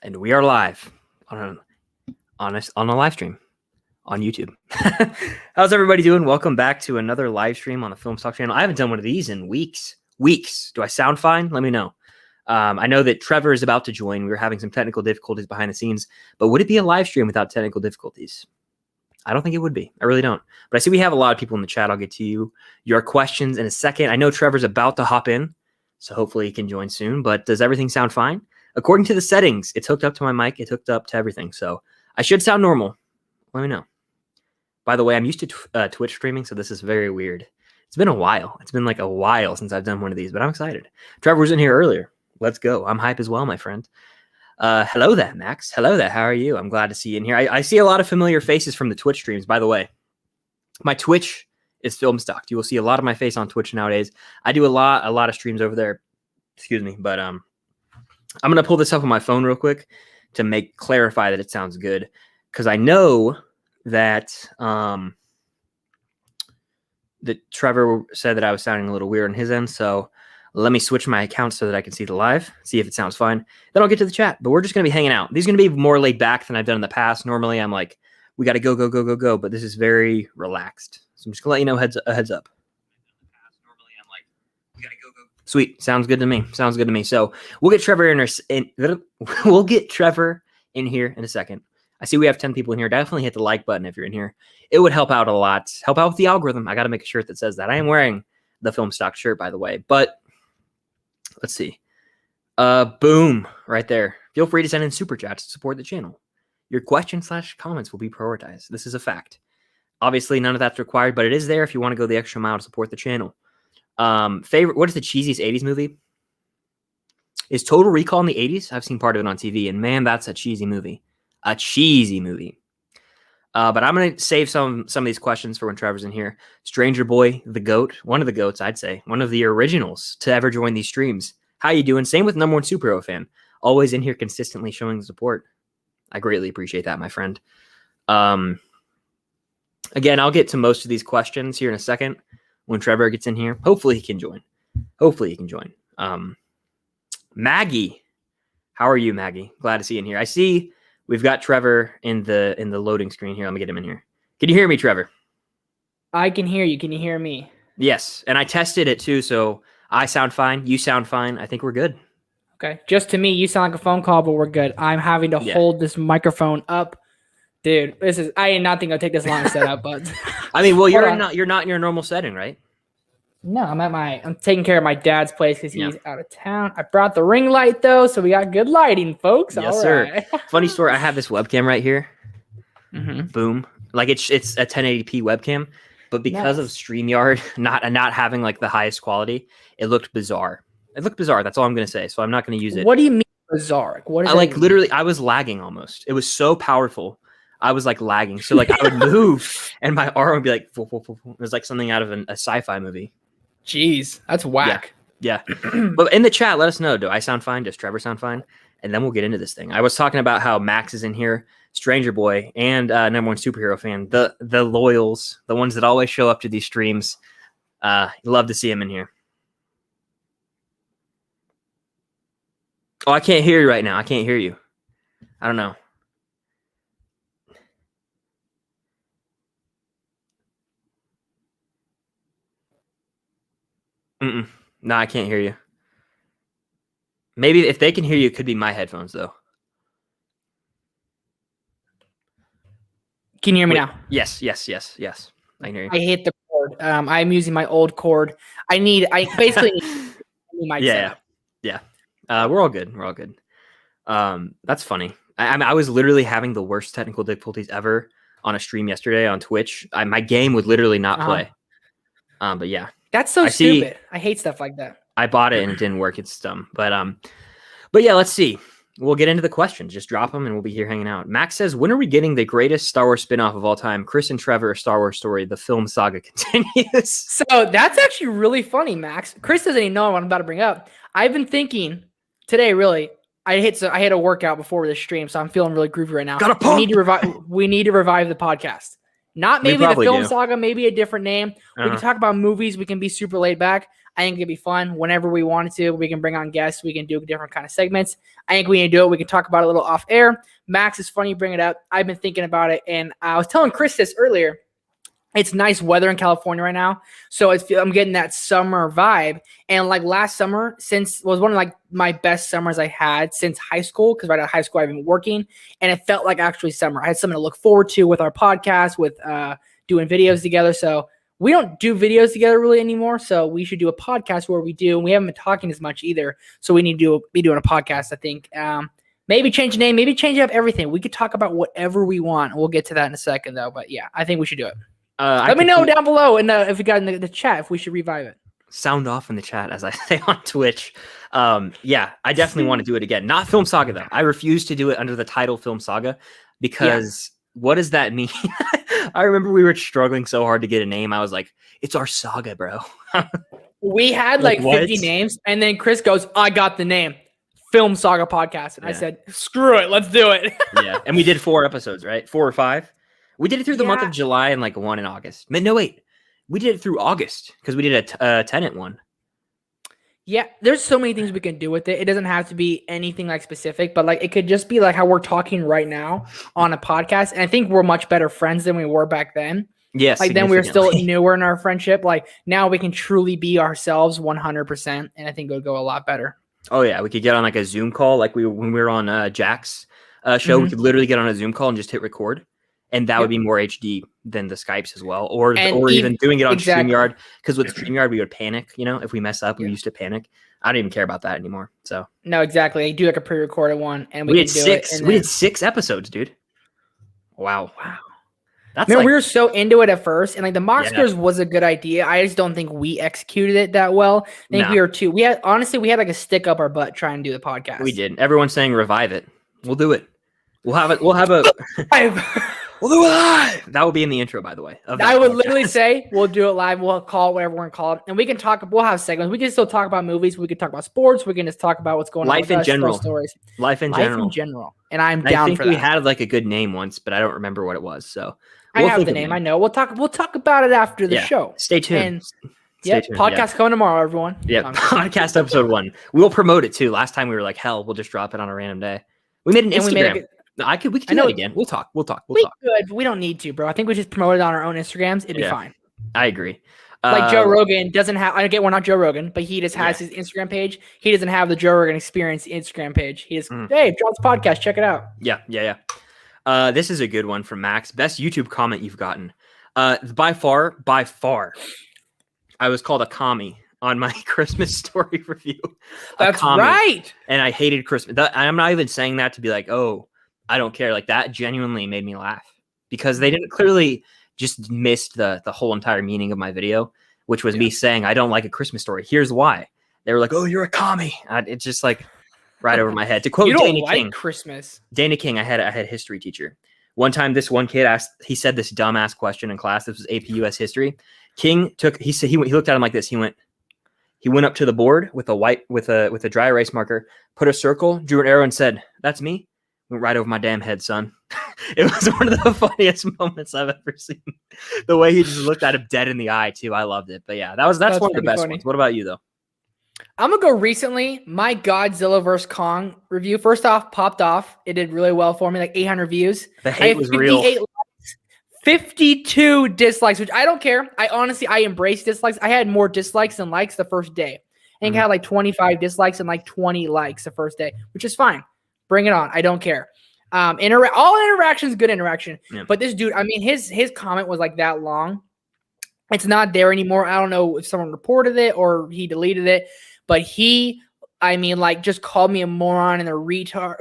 And we are live on a live stream on YouTube. How's everybody doing? Welcome back to another live stream on the Film Stock channel. I haven't done one of these in weeks. Do I sound fine? Let me know. I know that Trevor is about to join. We were having some technical difficulties behind the scenes, but would it be a live stream without technical difficulties? I don't think it would be. I really don't. But I see we have a lot of people in the chat. I'll get to your questions in a second. I know Trevor's about to hop in, so hopefully he can join soon. But does everything sound fine? According to the settings, it's hooked up to my mic. It's hooked up to everything. So I should sound normal. Let me know. By the way, I'm used to Twitch streaming, so this is very weird. It's been a while. It's been like a while since I've done one of these, but I'm excited. Trevor was in here earlier. Let's go. I'm hype as well, my friend. Hello there, Max. Hello there. How are you? I'm glad to see you in here. I see a lot of familiar faces from the Twitch streams, by the way. My Twitch is film stocked. You will see a lot of my face on Twitch nowadays. I do a lot of streams over there. Excuse me, but I'm going to pull this up on my phone real quick to clarify that it sounds good, because I know that that Trevor said that I was sounding a little weird on his end. So let me switch my account so that I can see the live, see if it sounds fine. Then I'll get to the chat. But we're just going to be hanging out. These are going to be more laid back than I've done in the past. Normally, I'm like, we got to go. But this is very relaxed. So I'm just going to let you know a heads up. Normally, I'm like, we got to go. Sweet. Sounds good to me. So we'll get Trevor we'll get Trevor in here in a second. I see we have 10 people in here. Definitely hit the like button if you're in here. It would help out a lot. Help out with the algorithm. I got to make a shirt that says that. I am wearing the Film Stock shirt, by the way. But let's see. Boom. Right there. Feel free to send in super chats to support the channel. Your questions/comments will be prioritized. This is a fact. Obviously, none of that's required, but it is there if you want to go the extra mile to support the channel. What is the cheesiest 80s movie? Is Total Recall in the 80s? I've seen part of it on TV, and man, that's a cheesy movie. But I'm going to save some of these questions for when Trevor's in here. Stranger Boy, the GOAT, one of the GOATs, I'd say. One of the originals to ever join these streams. How you doing? Same with number one superhero fan. Always in here consistently showing support. I greatly appreciate that, my friend. Again, I'll get to most of these questions here in a second when Trevor gets in here. Hopefully he can join. Maggie. How are you, Maggie? Glad to see you in here. I see we've got Trevor in the loading screen here. Let me get him in here. Can you hear me, Trevor? I can hear you. Can you hear me? Yes. And I tested it too, so I sound fine. You sound fine. I think we're good. Okay. Just to me, you sound like a phone call, but we're good. I'm having to hold this microphone up. Dude, I did not think it would take this long to set up, but I mean, well, you're not in your normal setting, right? No, I'm taking care of my dad's place because he's out of town. I brought the ring light though, so we got good lighting, folks. Yes, sir. Funny story. I have this webcam right here. Mm-hmm. Boom. Like it's a 1080p webcam, but because of StreamYard not having like the highest quality, it looked bizarre. That's all I'm gonna say. So I'm not gonna use it. What do you mean bizarre? What is literally I was lagging almost. It was so powerful. I was like lagging. So like I would move and my arm would be like, it was like something out of a sci-fi movie. Jeez, that's whack. Yeah. But in the chat, let us know. Do I sound fine? Does Trevor sound fine? And then we'll get into this thing. I was talking about how Max is in here, Stranger Boy, and number one superhero fan. The loyals, the ones that always show up to these streams. Love to see him in here. Oh, I can't hear you right now. I can't hear you. I don't know. No, I can't hear you. Maybe if they can hear you, it could be my headphones, though. Can you hear me now? Yes. I can hear you. I hit the cord. I'm using my old cord. I basically need my setup. Yeah. We're all good. That's funny. I was literally having the worst technical difficulties ever on a stream yesterday on Twitch. My game would literally not play. But yeah. That's so stupid. I hate stuff like that. I bought it and it didn't work. It's dumb. But yeah, let's see. We'll get into the questions. Just drop them and we'll be here hanging out. Max says, when are we getting the greatest Star Wars spinoff of all time? Chris and Trevor, a Star Wars story. The film saga continues. So that's actually really funny, Max. Chris doesn't even know what I'm about to bring up. I've been thinking today, really. I hit a workout before the stream, so I'm feeling really groovy right now. Got a pump. We need to revive the podcast. Not We maybe the probably film do. saga, maybe a different name. We Uh-huh. can talk about movies. We can be super laid back. I think it'd be fun whenever we wanted to. We can bring on guests. We can do different kind of segments. I think we can do it. We can talk about it a little off air. Max, it's funny you bring it up. I've been thinking about it, and I was telling Chris this earlier. It's nice weather in California right now, so I'm getting that summer vibe. And like last summer, was one of like my best summers I had since high school, because right out of high school I've been working, and it felt like actually summer. I had something to look forward to with our podcast, with doing videos together. So we don't do videos together really anymore. So we should do a podcast where we do. And we haven't been talking as much either, so we need to be doing a podcast. I think maybe change the name, maybe change up everything. We could talk about whatever we want. We'll get to that in a second, though. But yeah, I think we should do it. Let me know down below if we got in the chat if we should revive it. Sound off in the chat, as I say on Twitch. Yeah, I definitely want to do it again. Not Film Saga, though. I refuse to do it under the title Film Saga, because what does that mean? I remember we were struggling so hard to get a name. I was like, it's our saga, bro. We had like 50 names, and then Chris goes, I got the name. Film Saga Podcast. And I said, screw it, let's do it. Yeah, and we did 4 episodes, right? 4 or 5? We did it through the month of July and like 1 in August. No, wait. We did it through August because we did a Tenet one. Yeah, there's so many things we can do with it. It doesn't have to be anything like specific, but like it could just be like how we're talking right now on a podcast. And I think we're much better friends than we were back then. Yes. Like then we were still newer in our friendship. Like now we can truly be ourselves 100%. And I think it would go a lot better. Oh yeah. We could get on like a Zoom call. Like when we were on Jack's show, we could literally get on a Zoom call and just hit record. And that would be more HD than the Skypes as well. Or even doing it on StreamYard. Because with StreamYard, we would panic, if we mess up, we used to panic. I don't even care about that anymore. So no, exactly. I do like a pre-recorded one, and we did 6. We did 6 episodes, dude. Wow. That's we were so into it at first, and like the Mocksters was a good idea. I just don't think we executed it that well. I think we were too. We had like a stick up our butt trying to do the podcast. We did. Everyone's saying revive it. We'll do it. We'll have it. We'll have a. We'll do it live. That will be in the intro, by the way. I would literally say we'll do it live. We'll call it whatever we're gonna call it, and we can talk. We'll have segments. We can still talk about movies. We can talk about sports. We can just talk about what's going on. Life in general. Stories. Life in general. And I'm down for that. We had like a good name once, but I don't remember what it was. So I have the name. I know. We'll talk about it after the show. Stay tuned. And podcast coming tomorrow, everyone. Yeah, podcast episode 1. We'll promote it too. Last time we were like, hell, we'll just drop it on a random day. We made an Instagram. We could do that again. We'll talk. We could, but we don't need to, bro. I think we just promote it on our own Instagrams. It'd be fine. I agree. Like Joe Rogan doesn't have. I get we're not Joe Rogan, but he just has his Instagram page. He doesn't have the Joe Rogan Experience Instagram page. He just hey, John's podcast. Check it out. Yeah. This is a good one from Max. Best YouTube comment you've gotten. By far, I was called a commie on my Christmas story review. That's right. And I hated Christmas. I'm not even saying that to be like, oh, I don't care. Like that genuinely made me laugh because they didn't clearly just missed the whole entire meaning of my video, which was me saying I don't like a Christmas story. Here's why. They were like, oh, you're a commie. It's just like right over my head. To quote Dana King, Christmas. Dana King, I had a history teacher. One time, this one kid he said this dumbass question in class. This was AP US history. King he looked at him like this. He went up to the board with a dry erase marker, put a circle, drew an arrow, and said, "That's me." Went right over my damn head, son. It was one of the funniest moments I've ever seen. The way he just looked at him dead in the eye too. I loved it. But yeah, that's one of the best ones. What about you though? I'm gonna go recently. My Godzilla vs. Kong review, first off, popped off. It did really well for me, like 800 views. The hate was real. Likes, 52 dislikes, which I don't care. I embrace dislikes. I had more dislikes than likes the first day. I think I had like 25 dislikes and like 20 likes the first day, which is fine. Bring it on. I don't care. All interactions, good interaction. Yeah. But this dude, I mean, his comment was like that long. It's not there anymore. I don't know if someone reported it or he deleted it, but he just called me a moron and a retard.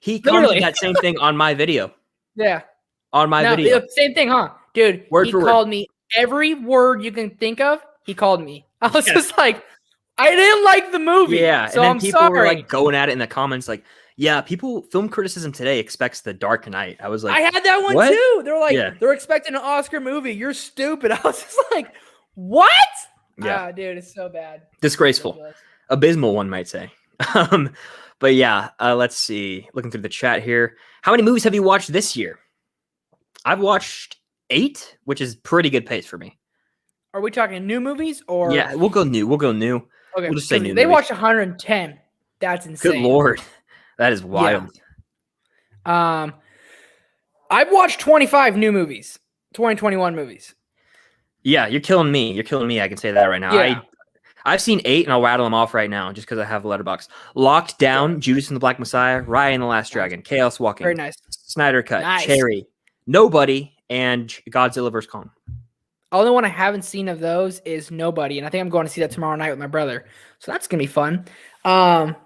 He commented that same thing on my video. Yeah. On my video. Same thing, huh? Dude, he called me every word you can think of. He called me. I was just like, I didn't like the movie. Yeah. So and then I'm people sorry. were like going at it in the comments like, yeah, film criticism today expects The Dark Knight. I was like, I had that one too. They're like, they're expecting an Oscar movie. You're stupid. I was just like, what? Yeah, dude, it's so bad. Disgraceful. Abysmal, one might say. But yeah, let's see. Looking through the chat here. How many movies have you watched this year? I've watched 8, which is pretty good pace for me. Are we talking new movies or? Yeah, we'll go new. Okay, We'll just say new they movies. watched 110. That's insane. Good Lord. That is wild. Yeah. I've watched 25 new movies, 2021 movies. Yeah, you're killing me. I can say that right now. Yeah. I've seen 8, and I'll rattle them off right now just because I have a Letterboxd. Locked Down, Judas and the Black Messiah, Raya and the Last Dragon, Chaos Walking, Very nice. Snyder Cut, Nice. Cherry, Nobody, and Godzilla vs. Kong. Only one I haven't seen of those is Nobody, and I think I'm going to see that tomorrow night with my brother. So that's gonna be fun. I've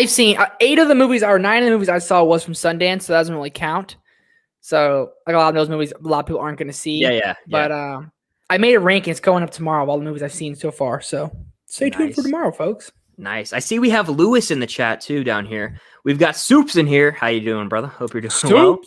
seen 8 of the movies, or 9 of the movies I saw was from Sundance, so that doesn't really count. So like a lot of those movies, a lot of people aren't going to see. Yeah. But I made a ranking. It's going up tomorrow of all the movies I've seen so far. So stay tuned for tomorrow, folks. Nice. I see we have Lewis in the chat too down here. We've got Soups in here. How you doing, brother? Hope you're doing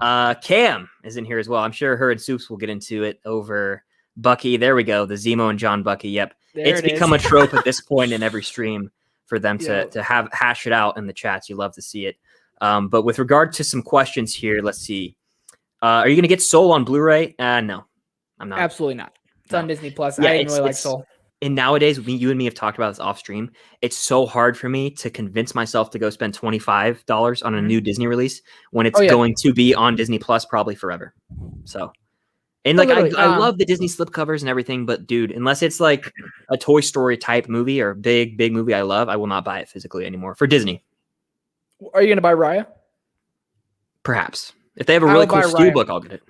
well. Cam is in here as well. I'm sure her and Soups will get into it over Bucky. There we go. The Zemo and John Bucky. Yep. It's become a trope at this point in every stream for them to have hash it out in the chats. You love to see it. But with regard to some questions here, let's see. Are you going to get Soul on Blu-ray? No, I'm not. Absolutely not. It's on Disney Plus. Yeah, I didn't really like Soul. And nowadays, you and me have talked about this off stream. It's so hard for me to convince myself to go spend $25 on a new Disney release when it's going to be on Disney Plus probably forever. So, and like I love the Disney slipcovers and everything, but dude, unless it's like a Toy Story type movie or a big movie I love, I will not buy it physically anymore for Disney. Are you going to buy Raya? Perhaps. If they have a really cool steelbook, I'll get it.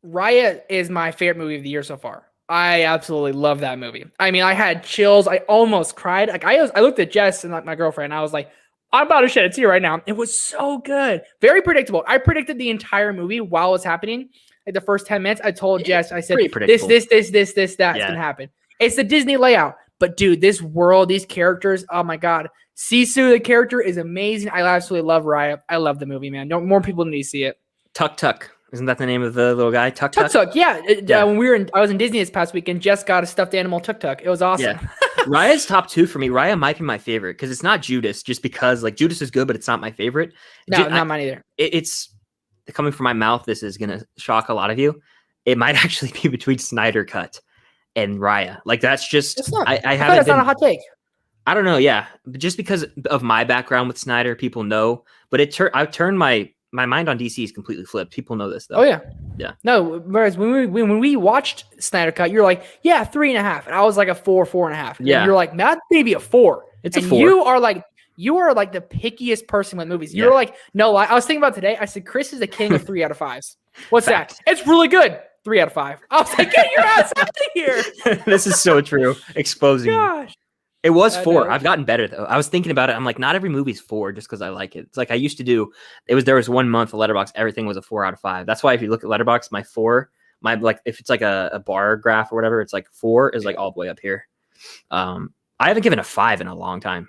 Raya is my favorite movie of the year so far. I absolutely love that movie. I mean, I had chills. I almost cried. Like I looked at Jess and like my girlfriend. And I was like, I'm about to shed a tear right now. It was so good. Very predictable. I predicted the entire movie while it was happening. Like the first 10 minutes, I told Jess, I said, that's going to happen. It's the Disney layout. But dude, this world, these characters, oh my God. Sisu, the character, is amazing. I absolutely love Raya. I love the movie, man. More people need to see it. Tuk Tuk. Isn't that the name of the little guy? Tuk Tuk? Tuk Tuk, yeah. When I was in Disney this past weekend, Jess got a stuffed animal Tuk Tuk. It was awesome. Yeah. Raya's top 2 for me. Raya might be my favorite because it's not Judas, just because like Judas is good, but it's not my favorite. No, not mine either. It's coming from my mouth. This is going to shock a lot of you. It might actually be between Snyder Cut and Raya. Like that's just, I haven't. That's not a hot take. I don't know. Yeah. But just because of my background with Snyder, people know, but I've turned my mind on DC is completely flipped. People know this though. Oh yeah. Yeah. No, whereas when we watched Snyder Cut, you're like, yeah, 3.5. And I was like a 4.5. And you're like, not maybe a 4. It's and a 4. You are like the pickiest person with movies. You're like, no, I was thinking about today. I said, Chris is the king of 3 out of 5s. What's that? It's really good. 3 out of 5. I was like, get your ass out of here. This is so true. Exposing. Gosh. It was 4. I've gotten better though. I was thinking about it. I'm like, not every movie's 4 just because I like it. It's like I used to do. There was 1 month of Letterboxd. Everything was a 4 out of 5. That's why if you look at Letterboxd, my 4, like if it's like a bar graph or whatever, it's like 4 is like all the way up here. I haven't given a 5 in a long time.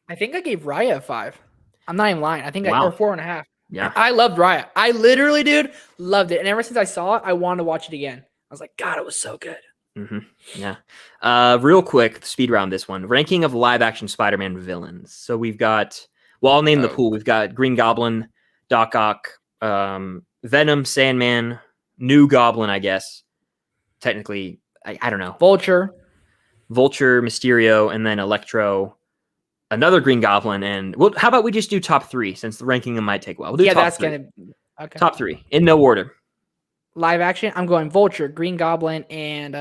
I think I gave Raya a 5. I'm not even lying. I think I gave 4.5. Yeah. I loved Raya. I literally, dude, loved it. And ever since I saw it, I wanted to watch it again. I was like, God, it was so good. Mm-hmm. Yeah. Real quick, speed round this one. Ranking of live action Spider-Man villains. So we've got, well, I'll name the pool. We've got Green Goblin, Doc Ock, Venom, Sandman, New Goblin, I guess. Technically, I don't know. Vulture, Mysterio, and then Electro, another Green Goblin, and well, how about we just do top 3 since the ranking them might take a while. We'll do top 3. Okay. Top 3 in no order. Live action, I'm going Vulture, Green Goblin, and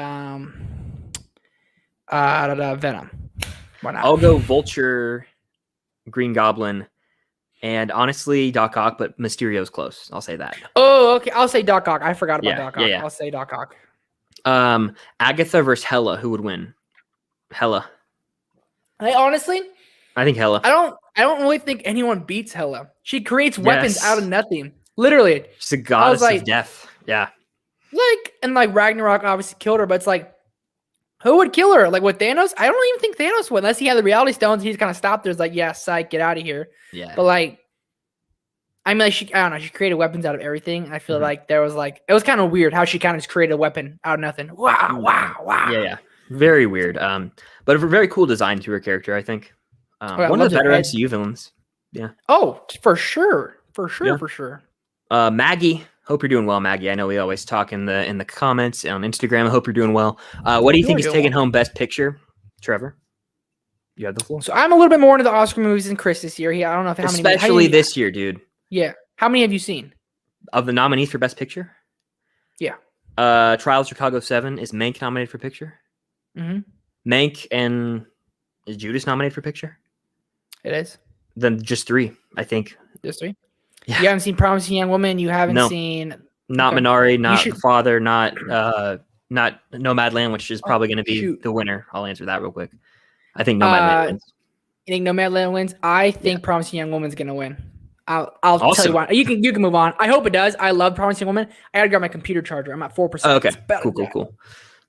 Venom. Why not? I'll go Vulture, Green Goblin, and honestly Doc Ock, but Mysterio's close. I'll say that. Oh, okay. I'll say Doc Ock. I forgot about Doc Ock. Yeah. I'll say Doc Ock. Agatha versus Hela. Who would win? Hela. I think Hela. I don't really think anyone beats Hela. She creates weapons out of nothing. Literally. She's a goddess of death. Yeah. And Ragnarok obviously killed her, but it's like, who would kill her? Like with Thanos? I don't even think Thanos would, unless he had the reality stones. He's kind of stopped there. It's like, yeah, psych, get out of here. Yeah. But I don't know. She created weapons out of everything. And I feel like it was kind of weird how she kind of just created a weapon out of nothing. Wow. Yeah. Very weird. But a very cool design to her character, I think. One of the better MCU villains. Yeah. Oh, for sure. For sure. Maggie, hope you're doing well, Maggie. I know we always talk in the comments on Instagram. I hope you're doing well. What do you think is taking home Best Picture, Trevor? You have the floor. So I'm a little bit more into the Oscar movies than Chris this year. I don't know if especially this year, dude. Yeah. How many have you seen? Of the nominees for Best Picture? Yeah. Trial of Chicago 7 is Mank nominated for picture. Mm-hmm. Mank and is Judas nominated for picture? It is. Then just 3, I think. Just 3. Yeah. You haven't seen Promising Young Woman. You haven't seen not Minari, not The Father, not Nomadland, which is probably going to be the winner. I'll answer that real quick. I think Nomadland wins. You think Nomadland wins? I think Promising Young Woman's going to win. I'll tell you why. You can move on. I hope it does. I love Promising Woman. I gotta grab my computer charger. I'm at 4%. Oh, okay.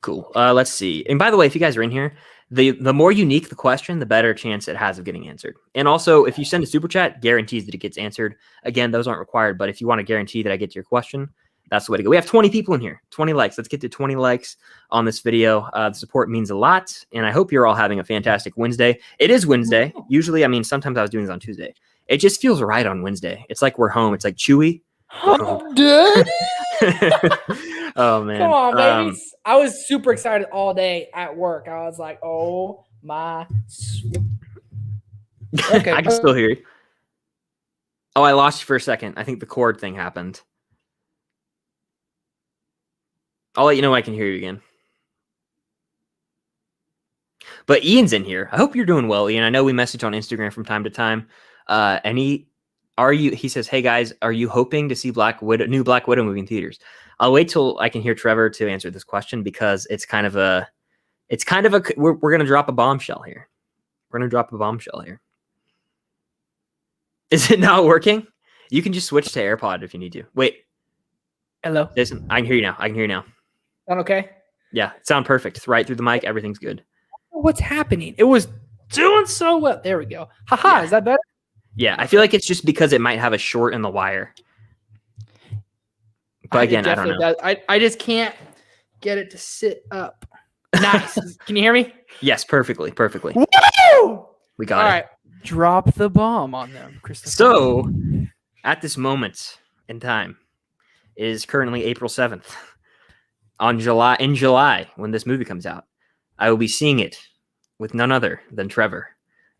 Cool. Let's see. And by the way, if you guys are in here, the more unique the question, the better chance it has of getting answered. And also, if you send a super chat, guarantees that it gets answered. Again, those aren't required, but if you want to guarantee that I get to your question, that's the way to go. We have 20 people in here, 20 likes. Let's get to 20 likes on this video. The support means a lot, and I hope you're all having a fantastic Wednesday. It is Wednesday. Usually, sometimes I was doing this on Tuesday. It just feels right on Wednesday. It's like we're home. It's like Chewy. Dude. Oh, man. Come on, baby. I was super excited all day at work. I was like, oh, my. Okay. I can still hear you. Oh, I lost you for a second. I think the cord thing happened. I'll let you know I can hear you again. But Ian's in here. I hope you're doing well, Ian. I know we message on Instagram from time to time. He says, hey guys, are you hoping to see new Black Widow movie in theaters? I'll wait till I can hear Trevor to answer this question because we're going to drop a bombshell here. Is it not working? You can just switch to AirPod if you need to. Wait. Hello. Listen, I can hear you now. Sound okay? Yeah, sound perfect. It's right through the mic. Everything's good. What's happening? It was doing so well. There we go. Haha, yeah. Is that better? Yeah, I feel like it's just because it might have a short in the wire. But again, I don't know. I just can't get it to sit up. Nice. Can you hear me? Yes, perfectly. Woo! We got it. All right. Drop the bomb on them, Christopher. So, at this moment in time, it is currently April 7th. In July, when this movie comes out, I will be seeing it with none other than Trevor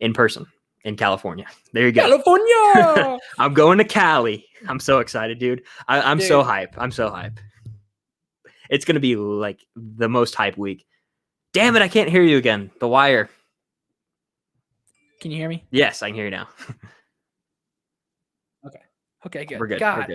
in person. In California. There you go. California! I'm going to Cali. I'm so excited, dude. I'm so hype. It's going to be like the most hype week. Damn it, I can't hear you again. The wire. Can you hear me? Yes, I can hear you now. Okay, good. We're good. God.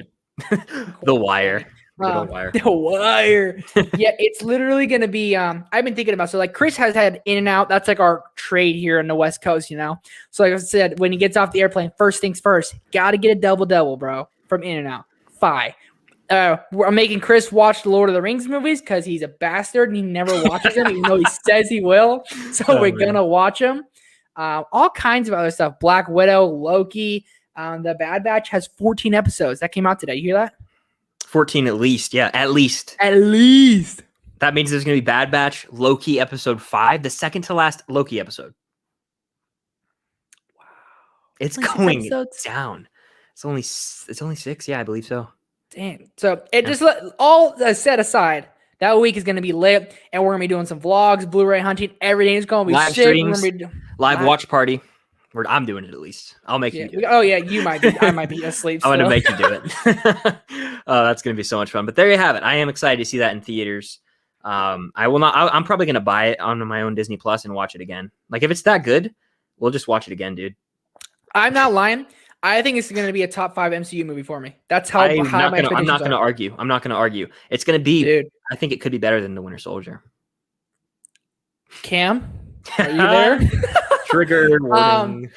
We're good. The wire. Wire. The wire. Yeah, it's literally going to be, I've been thinking about, so like Chris has had In-N-Out. That's like our trade here in the West Coast, So like I said, when he gets off the airplane, first things first, got to get a double, bro, from In-N-Out. I'm making Chris watch the Lord of the Rings movies because he's a bastard and he never watches them, even though he says he will. So we're going to watch them. All kinds of other stuff. Black Widow, Loki. The Bad Batch has 14 episodes. That came out today. You hear that? 14 at least. Yeah, at least. At least. That means there's going to be Bad Batch, Loki episode 5, the second to last Loki episode. Wow. It's going down. It's only 6. Yeah, I believe so. Damn. So just all set aside. That week is going to be lit, and we're going to be doing some vlogs, Blu-ray hunting. Everything is going to be live sick. Streams, live watch party. I'm doing it at least. I'll make you do it. Oh, yeah, you might be. I might be asleep. I'm going to make you do it. Oh, that's going to be so much fun. But there you have it. I am excited to see that in theaters. I will not. I'm probably going to buy it on my own Disney Plus and watch it again. Like, if it's that good, we'll just watch it again, dude. I'm not lying. I think it's going to be a top 5 MCU movie for me. That's how I'm not going to argue. It's going to be. Dude. I think it could be better than The Winter Soldier. Cam, are you there? Trigger warning.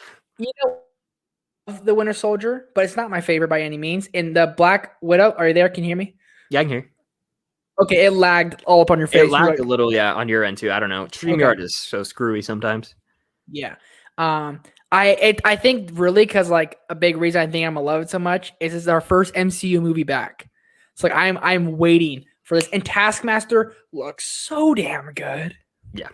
The Winter Soldier, but it's not my favorite by any means. In the Black Widow, are you there? Can you hear me? Yeah, I can hear you. Okay, it lagged all up on your face. It lagged a little, yeah, on your end too. I don't know. StreamYard is so screwy sometimes. Yeah. I think really because like a big reason I think I'm gonna love it so much is it's our first MCU movie back. It's like I'm waiting for this. And Taskmaster looks so damn good. Yeah.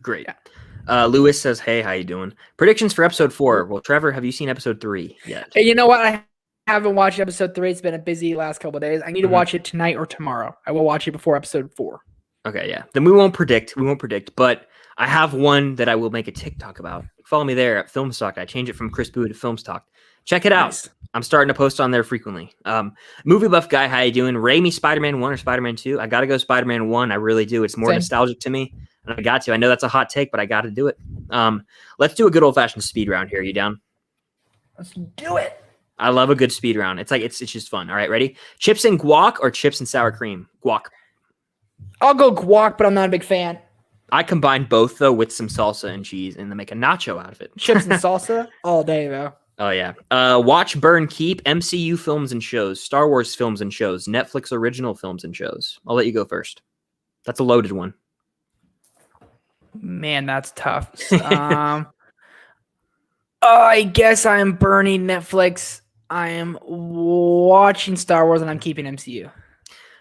Great. Yeah. Lewis says, hey, how you doing? Predictions for episode 4. Well, Trevor, have you seen episode 3 yet? Hey, you know what? haven't watched episode 3. It's been a busy last couple of days. I need to watch it tonight or tomorrow. I will watch it before episode 4. Okay, yeah. Then we won't predict. But I have one that I will make a TikTok about. Follow me there at Filmstock. I change it from Chris Boo to Filmstock. Check it out. Nice. I'm starting to post on there frequently. Movie buff guy, how you doing? Raimi Spider-Man 1 or Spider-Man 2? I got to go Spider-Man 1. I really do. It's more nostalgic to me. And I got to. I know that's a hot take, but I got to do it. Let's do a good old-fashioned speed round here. You down? Let's do it. I love a good speed round. It's like it's just fun. All right, ready? Chips and guac or chips and sour cream? Guac. I'll go guac, but I'm not a big fan. I combine both though with some salsa and cheese and then make a nacho out of it. Chips and salsa all day though. Oh yeah. Watch, burn, keep MCU films and shows, Star Wars films and shows, Netflix original films and shows. I'll let you go first. That's a loaded one. Man, that's tough. I guess I'm burning Netflix. I am watching Star Wars and I'm keeping MCU.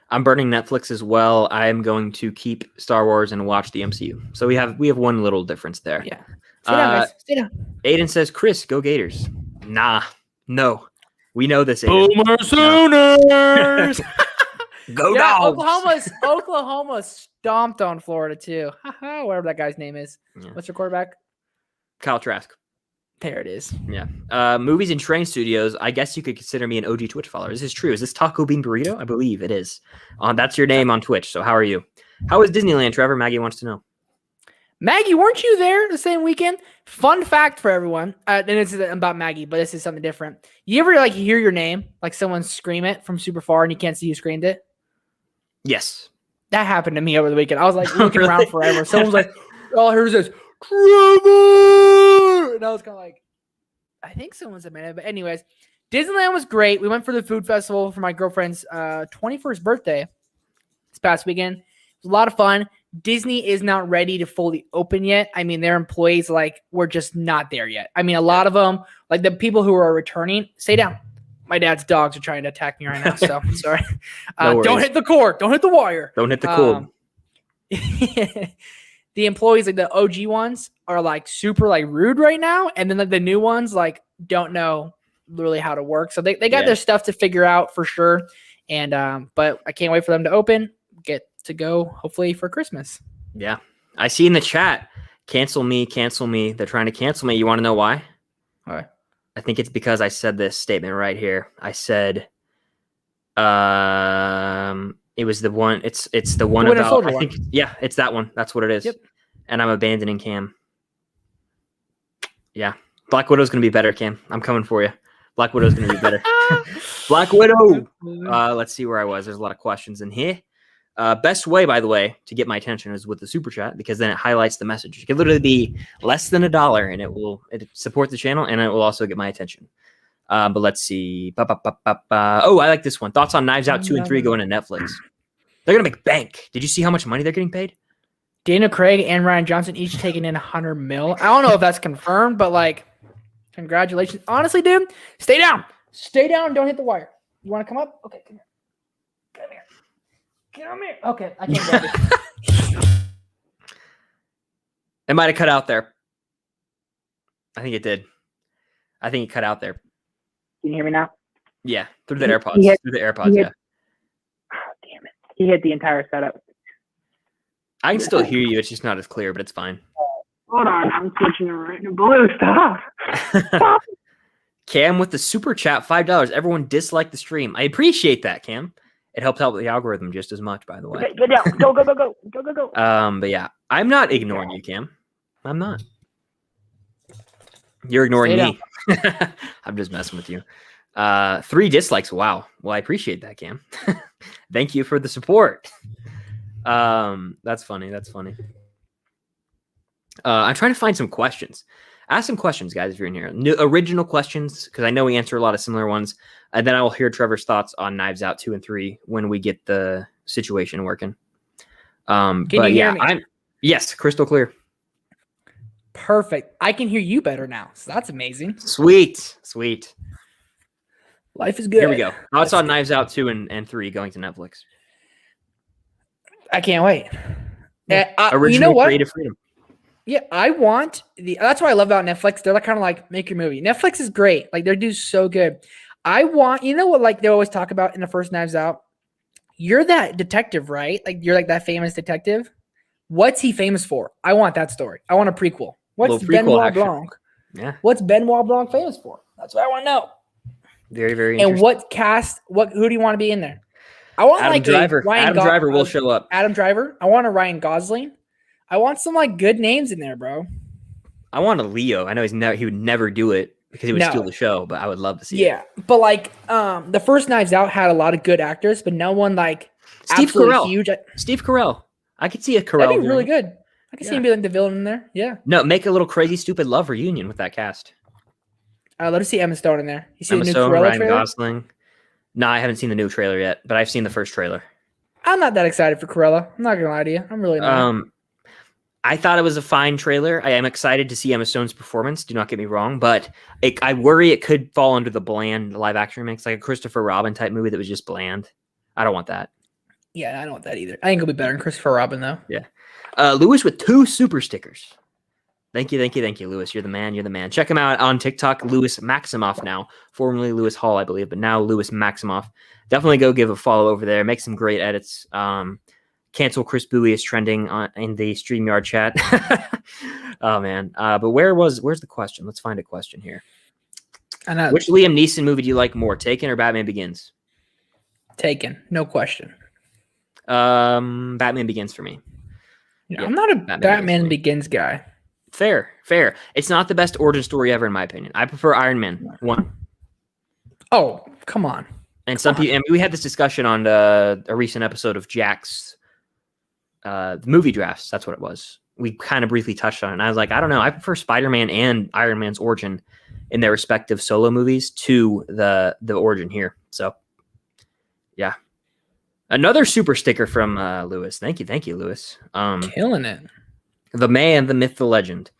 I'm burning Netflix as well. I am going to keep Star Wars and watch the MCU. So we have one little difference there. Yeah. Stay down, guys. Stay down. Aiden says, Chris, go Gators. Nah, no. We know this. Boomer Sooners. Go yeah, Dogs. Oklahoma stomped on Florida too. Whatever that guy's name is. Yeah. What's your quarterback? Kyle Trask. There it is. Yeah. Movies and train studios. I guess you could consider me an OG Twitch follower. Is this true? Is this Taco Bean Burrito? I believe it is. That's your name on Twitch. So how are you? How is Disneyland, Trevor? Maggie wants to know. Maggie, weren't you there the same weekend? Fun fact for everyone. And it's about Maggie, but this is something different. You ever like hear your name, like someone scream it from super far and you can't see who screamed it? Yes. That happened to me over the weekend. I was like looking around forever. Someone was like, "Oh, here's this Trevor," and I was kind of like, I think someone's a minute. But anyways, Disneyland was great. We went for the food festival for my girlfriend's 21st birthday this past weekend. It was a lot of fun. Disney is not ready to fully open yet. I mean, their employees we're just not there yet. I mean, a lot of them, like the people who are returning, stay down. My dad's dogs are trying to attack me right now, so I'm sorry. Don't hit the cord. Don't hit the wire. Don't hit the cord. The employees, like the OG ones, are like super like rude right now, and then like the new ones like don't know really how to work. So they got their stuff to figure out for sure. And but I can't wait for them to open, get to go hopefully for Christmas. Yeah, I see in the chat. Cancel me. They're trying to cancel me. You want to know why? All right. I think it's because I said this statement right here. I said, it was the one. It's the one about. I think, yeah, it's that one. That's what it is. Yep. And I'm abandoning Cam. Yeah, Black Widow's gonna be better, Cam. I'm coming for you. Black Widow's gonna be better. Black Widow. Let's see where I was. There's a lot of questions in here. Best way, by the way, to get my attention is with the super chat, because then it highlights the message. It could literally be less than $1 and it support the channel and it will also get my attention. But let's see. Oh, I like this one. Thoughts on Knives Out 2 and 3 going to Netflix? They're going to make bank. Did you see how much money they're getting paid? Daniel Craig and Ryan Johnson each taking in $100 million. I don't know if that's confirmed, but like, congratulations. Honestly, dude, stay down. Stay down. Don't hit the wire. You want to come up? Okay, come here. Come here. Come here. Okay, I can't grab it. It might have cut out there. I think it did. I think it cut out there. Can you hear me now? Yeah, through the AirPods. Yeah. Oh, damn it. He hit the entire setup. I can still hear you. It's just not as clear, but it's fine. Hold on. I'm switching it right now. Blue, stop. Stop. Cam with the super chat, $5. Everyone disliked the stream. I appreciate that, Cam. It helps out with the algorithm just as much, by the way. Okay, get down. Go, go, go, go. Go, go, go. But yeah, I'm not ignoring you, Cam. I'm not. You're ignoring me. I'm just messing with you. 3 dislikes. Wow. Well, I appreciate that, Cam. Thank you for the support. That's funny. That's funny. I'm trying to find some questions. Ask some questions, guys, if you're in here. New, original questions, because I know we answer a lot of similar ones. And then I will hear Trevor's thoughts on Knives Out 2 and 3 when we get the situation working. Can you hear me? Yes, crystal clear. Perfect. I can hear you better now. So that's amazing. Sweet. Life is good. Here we go. Thoughts on Knives Out 2 and 3 going to Netflix. I can't wait. Original you know what? creative freedom. Yeah, I want that's what I love about Netflix. They're kind of like make your movie. Netflix is great. Like they do so good. I want, you know what, like they always talk about in the first Knives Out? You're that detective, right? Like you're like that famous detective. What's he famous for? I want that story. I want a prequel. What's Little prequel Benoit action. Blanc? Yeah. What's Benoit Blanc famous for? That's what I want to know. Very, very And interesting. what cast? Who do you want to be in there? I want Adam like Driver. a Ryan Adam Driver will show up. Adam Driver. I want a Ryan Gosling. I want some like good names in there, bro. I want a Leo. I know he would never do it because he would steal the show, but I would love to see it. Yeah, but like the first Knives Out had a lot of good actors, but no one like Steve Carell. Huge. Steve Carell. I could see a Carell. That'd be really good. I could see him be like the villain in there. Yeah. No, make a little crazy, stupid love reunion with that cast. Let us see Emma Stone in there. You see Emma the new Stone, Cruella Ryan trailer? Gosling. No, I haven't seen the new trailer yet, but I've seen the first trailer. I'm not that excited for Cruella. I'm not gonna lie to you. I'm really not. I thought it was a fine trailer. I am excited to see Emma Stone's performance. Do not get me wrong, but I worry it could fall under the bland live action remix, like a Christopher Robin type movie that was just bland. I don't want that. Yeah, I don't want that either. I think it'll be better than Christopher Robin though. Yeah. Lewis with 2 super stickers. Thank you, Lewis. You're the man. You're the man. Check him out on TikTok, Lewis Maximoff now, formerly Lewis Hall, I believe, but now Lewis Maximoff. Definitely go give a follow over there. Make some great edits. Cancel Chris Bowie is trending in the StreamYard chat. Oh man. But where's the question? Let's find a question here. I know. Which Liam Neeson movie do you like more, Taken or Batman Begins? Taken, no question. Batman Begins for me. Yeah, I'm not a Batman Begins guy. Fair. It's not the best origin story ever, in my opinion. I prefer Iron Man 1. Oh, come on. And some people, and we had this discussion on a recent episode of Jack's movie drafts. That's what it was. We kind of briefly touched on it. And I was like, I don't know. I prefer Spider-Man and Iron Man's origin in their respective solo movies to the origin here. So, yeah. Another super sticker from Lewis. Thank you, Lewis. Killing it. The man, the myth, the legend.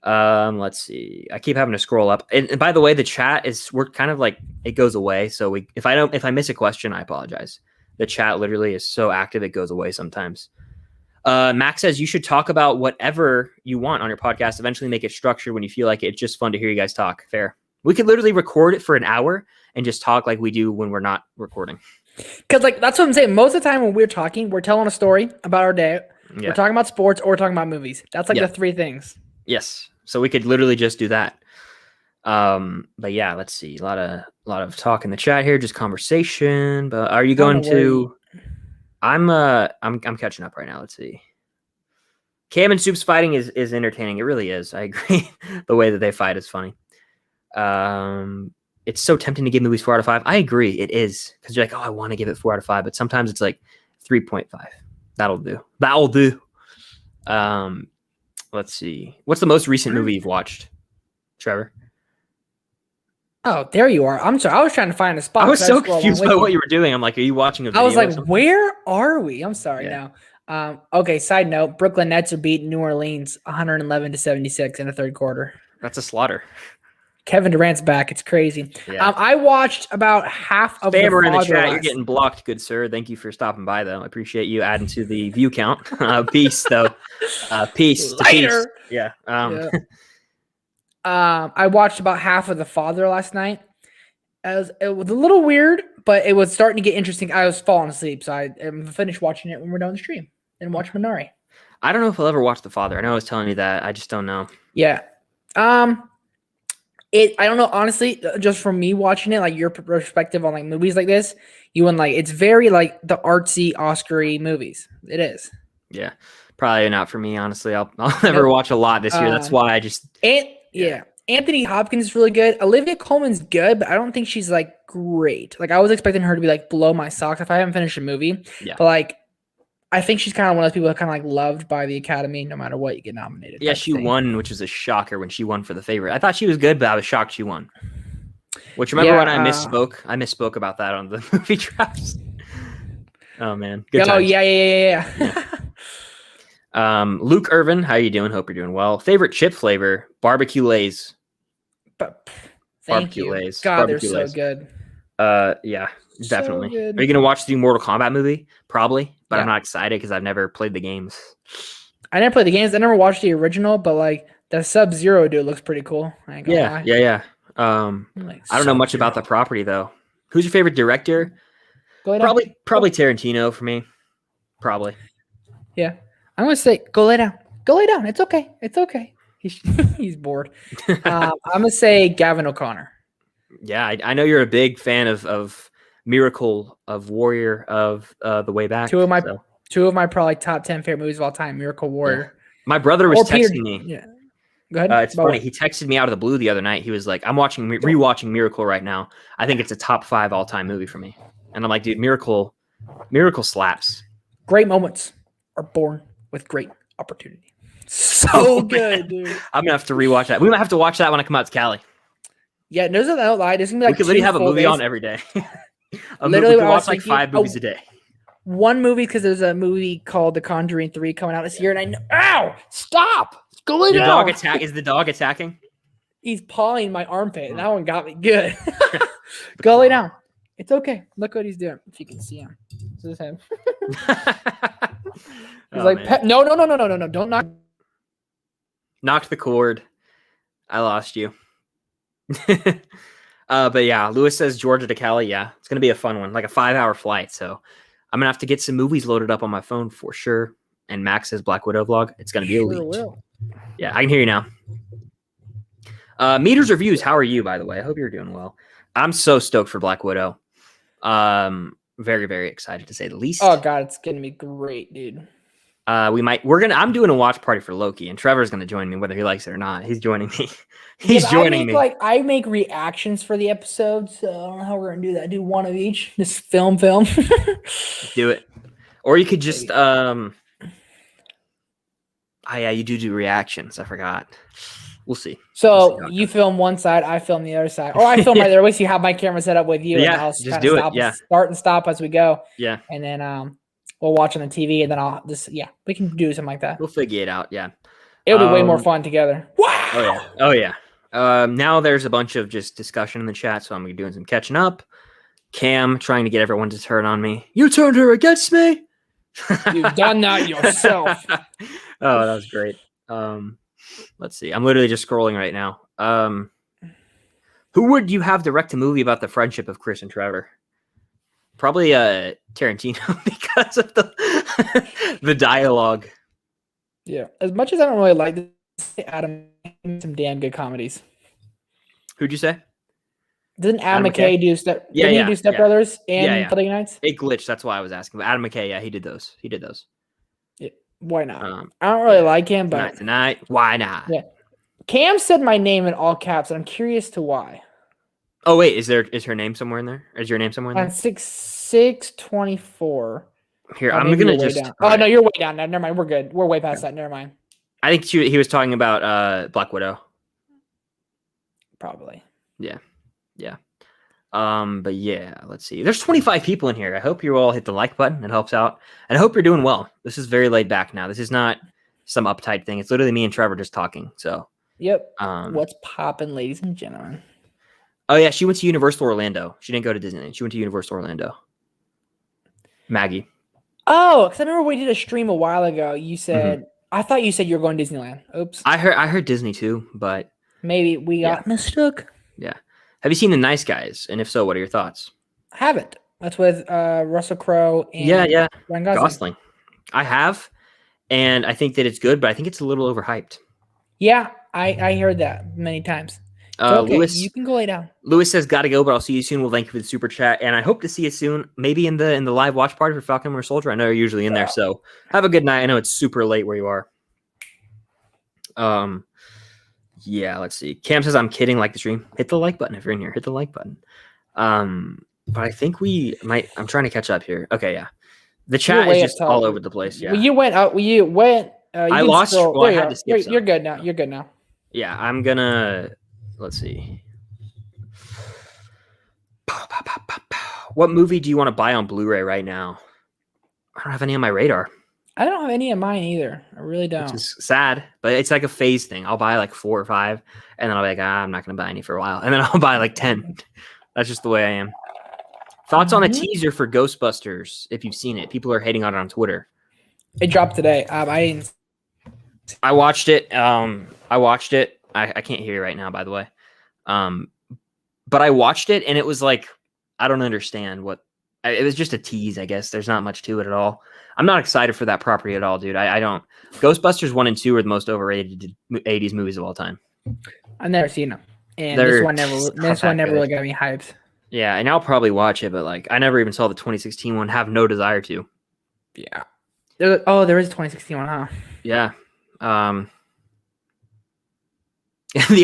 Let's see. I keep having to scroll up. And by the way, the chat we're kind of like it goes away. So if I miss a question, I apologize. The chat literally is so active it goes away sometimes. Max says you should talk about whatever you want on your podcast. Eventually make it structured when you feel like it. It's just fun to hear you guys talk. Fair. We could literally record it for an hour and just talk like we do when we're not recording. Because like that's what I'm saying. Most of the time when we're talking, we're telling a story about our day. Yeah. We're talking about sports or we're talking about movies. That's like the 3 things. Yes. So we could literally just do that. But yeah, let's see. A lot of talk in the chat here, just conversation. But are you going to I'm catching up right now. Let's see. Cam and Soup's fighting is entertaining. It really is. I agree. The way that they fight is funny. It's so tempting to give movies 4 out of 5. I agree. It is. Because you're like, oh, I want to give it 4 out of 5, but sometimes it's like 3.5. That'll do. Let's see. What's the most recent movie you've watched, Trevor? Oh, there you are. I'm sorry. I was trying to find a spot. I was so confused by what you were doing. I'm like, are you watching a video? I was like, where are we? I'm sorry now. Okay, side note. Brooklyn Nets are beating New Orleans 111-76 in the third quarter. That's a slaughter. Kevin Durant's back. It's crazy. Yeah. I watched about half of Spammer in the chat. You're getting blocked, good sir. Thank you for stopping by, though. I appreciate you adding to the view count. Peace, though. Peace. Later. Peace. Yeah. I watched about half of The Father last night. It was a little weird, but it was starting to get interesting. I was falling asleep, so I finished watching it when we're done the stream and watch Minari. I don't know if I'll ever watch The Father. I know I was telling you that. I just don't know. Yeah. I don't know, honestly, just from me watching it, like your perspective on like movies like this, it's very like the artsy Oscar-y movies. It is. Yeah. Probably not for me, honestly. I'll never watch a lot this year. That's why I just. Yeah. Anthony Hopkins is really good. Olivia Colman's good, but I don't think she's like great. Like I was expecting her to be like blow my socks if I haven't finished a movie. Yeah. But like, I think she's kind of one of those people that kind of like loved by the Academy no matter what you get nominated. Yeah, she won, which was a shocker when she won for The Favorite. I thought she was good, but I was shocked she won. Which remember when I misspoke? I misspoke about that on the movie drafts. Oh man, good times. Yeah. Luke Irvin, how you doing? Hope you're doing well. Favorite chip flavor? Barbecue Lay's. Thank you. Lay's. God, barbecue they're Lay's. So good. Yeah, definitely. So are you gonna watch the Mortal Kombat movie? Probably, but I'm not excited because I've never played the games. I never played the games. I never watched the original, but like the Sub-Zero dude looks pretty cool. Yeah. Like, I don't know so much about the property though. Who's your favorite director? Go lay down. Probably Tarantino for me. Probably. Yeah. I'm gonna say go lay down. Go lay down. It's okay. It's okay. He's bored. I'm gonna say Gavin O'Connor. Yeah, I know you're a big fan of Miracle, of Warrior, of The Way Back. Two of my probably top 10 favorite movies of all time. Miracle Warrior. Yeah. My brother was texting me. Yeah. Go ahead. It's funny. He texted me out of the blue the other night. He was like, "I'm rewatching Miracle right now. I think it's a top 5 all time movie for me." And I'm like, "Dude, Miracle slaps." Great moments are born with great opportunity. So good, dude. I'm gonna have to rewatch that. We might have to watch that when I come out to Cali. Yeah, no, don't lie. There's gonna be like we could literally have a movie on every day. Literally, we could watch like 5 movies a day. One movie, because there's a movie called The Conjuring 3 coming out this year, and I know. Ow! Stop! Go lay down. Is the dog attacking? He's pawing my armpit. That one got me good. Go lay down. It's okay. Look what he's doing. If you can see him, this is him. He's like, no, don't knock. Knocked the cord. I lost you. But yeah, Lewis says Georgia to Cali. Yeah, it's gonna be a fun one, like a 5-hour flight. So I'm gonna have to get some movies loaded up on my phone for sure. And Max says Black Widow vlog. It's gonna be elite. Will. Yeah, I can hear you now. Meters reviews. How are you, by the way? I hope you're doing well. I'm so stoked for Black Widow. Very, very excited to say the least. Oh god, it's gonna be great, dude. I'm doing a watch party for Loki, and Trevor's gonna join me whether he likes it or not. He's joining me. He's joining me. Like, I make reactions for the episodes, so I don't know how we're gonna do that. Do one of each. Just film. Do it. Or you could just Oh yeah, you do reactions. I forgot. We'll see. So you film one side, I film the other side, or I film right there with you. Have my camera set up with you. Yeah, and I'll just do it. Yeah, start and stop as we go. Yeah, and then we'll watch on the TV, and then I'll just we can do something like that. We'll figure it out. Yeah, it'll be way more fun together. Wow. Oh yeah. Now there's a bunch of just discussion in the chat, so I'm gonna be doing some catching up. Cam trying to get everyone to turn on me. You turned her against me. You've done that yourself. Oh, that was great. Let's see. I'm literally just scrolling right now. Who would you have direct a movie about the friendship of Chris and Trevor? Probably Tarantino because of the dialogue. Yeah. As much as I don't really like this, Adam some damn good comedies. Who'd you say? Didn't Adam McKay do Step? Yeah, didn't he do Step Brothers and Friday Nights? It glitched. That's why I was asking. But Adam McKay, yeah, he did those. Yeah, why not? I don't really like him, but tonight. Why not? Yeah. Cam said my name in all caps, and I'm curious to why. Oh wait, is her name somewhere in there? Is your name somewhere in there? On 6/6/24. Here, I'm gonna just. Oh no, you're way down now. Never mind. We're good. We're way past that. Never mind. I think he was talking about Black Widow. Probably. Yeah. But yeah, let's see. There's 25 people in here. I hope you all hit the like button. It helps out. And I hope you're doing well. This is very laid back now. This is not some uptight thing. It's literally me and Trevor just talking. So. Yep. What's popping, ladies and gentlemen? Oh yeah, she went to Universal Orlando. She didn't go to Disneyland. She went to Universal Orlando. Maggie. Oh, because I remember we did a stream a while ago. You said I thought you said you were going to Disneyland. Oops. I heard Disney too, but maybe we got mistook. Yeah. Have you seen The Nice Guys? And if so, what are your thoughts? I haven't. That's with Russell Crowe and Ryan Gosling. I have, and I think that it's good, but I think it's a little overhyped. Yeah, I heard that many times. Okay, Lewis, you can go lay down. Lewis says, "Gotta go, but I'll see you soon." Well, thank you for the super chat, and I hope to see you soon. Maybe in the live watch party for Falcon Winter Soldier. I know you're usually in there, so have a good night. I know it's super late where you are. Yeah, let's see. Cam says, "I'm kidding. Like the stream. Hit the like button if you're in here. Hit the like button." But I think we might. I'm trying to catch up here. Okay, yeah. The chat is just all over the place. Yeah. Well, you went out. You went. I lost. Well, I had to skip. You're good now. You're good now. Yeah, I'm gonna. Let's see. What movie do you want to buy on Blu-ray right now? I don't have any on my radar. I don't have any of mine either. I really don't. Which is sad, but it's like a phase thing. I'll buy like 4 or 5, and then I'll be like, I'm not going to buy any for a while. And then I'll buy like 10. That's just the way I am. Thoughts on the teaser for Ghostbusters, if you've seen it. People are hating on it on Twitter. It dropped today. I watched it. I can't hear you right now, by the way. but I watched it and it was like, I don't understand what. It was just a tease, I guess. There's not much to it at all. I'm not excited for that property at all, dude. I don't. Ghostbusters 1 and 2 are the most overrated 80s movies of all time. I've never seen them, and They're this one never good. really got me hyped. Yeah, and I'll probably watch it, but like I never even saw the 2016 one. Have no desire to. Yeah. There is a 2016 one, huh? Yeah. The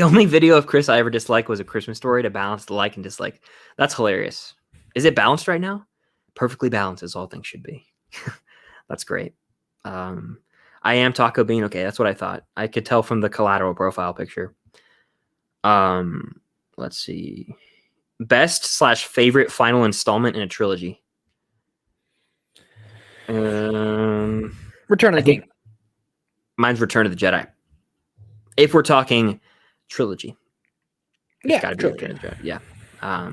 only video of Chris I ever disliked was A Christmas Story to balance the like and dislike. That's hilarious. Is it balanced right now? Perfectly balanced as all things should be. That's great. I am Taco Bean. Okay, that's what I thought. I could tell from the collateral profile picture. Let's see. Best/favorite final installment in a trilogy. Return of the King. Mine's Return of the Jedi. If we're talking trilogy. It's gotta be Return of the Jedi. Yeah.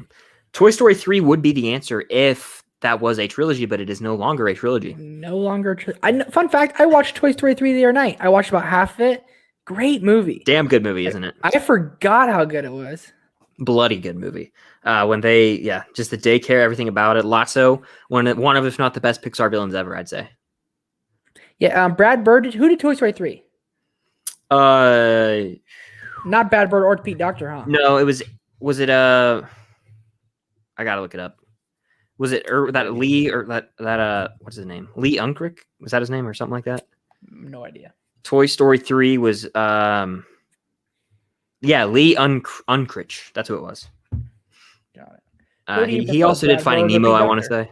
Toy Story 3 would be the answer if that was a trilogy, but it is no longer a trilogy. No longer. Fun fact, I watched Toy Story 3 the other night. I watched about half of it. Great movie. Damn good movie, isn't it? I forgot how good it was. Bloody good movie. When they, just the daycare, everything about it. Lotso, one of, if not the best Pixar villains ever, I'd say. Yeah, Brad Bird. Who did Toy Story 3? Not Brad Bird or Pete Docter, huh? No, was it I gotta look it up. Was it that Lee or that what's his name? Lee Unkrich? Was that his name or something like that? No idea. Toy Story 3 was Lee Unkrich. That's who it was. Got it. He also did Finding Nemo, I want to say.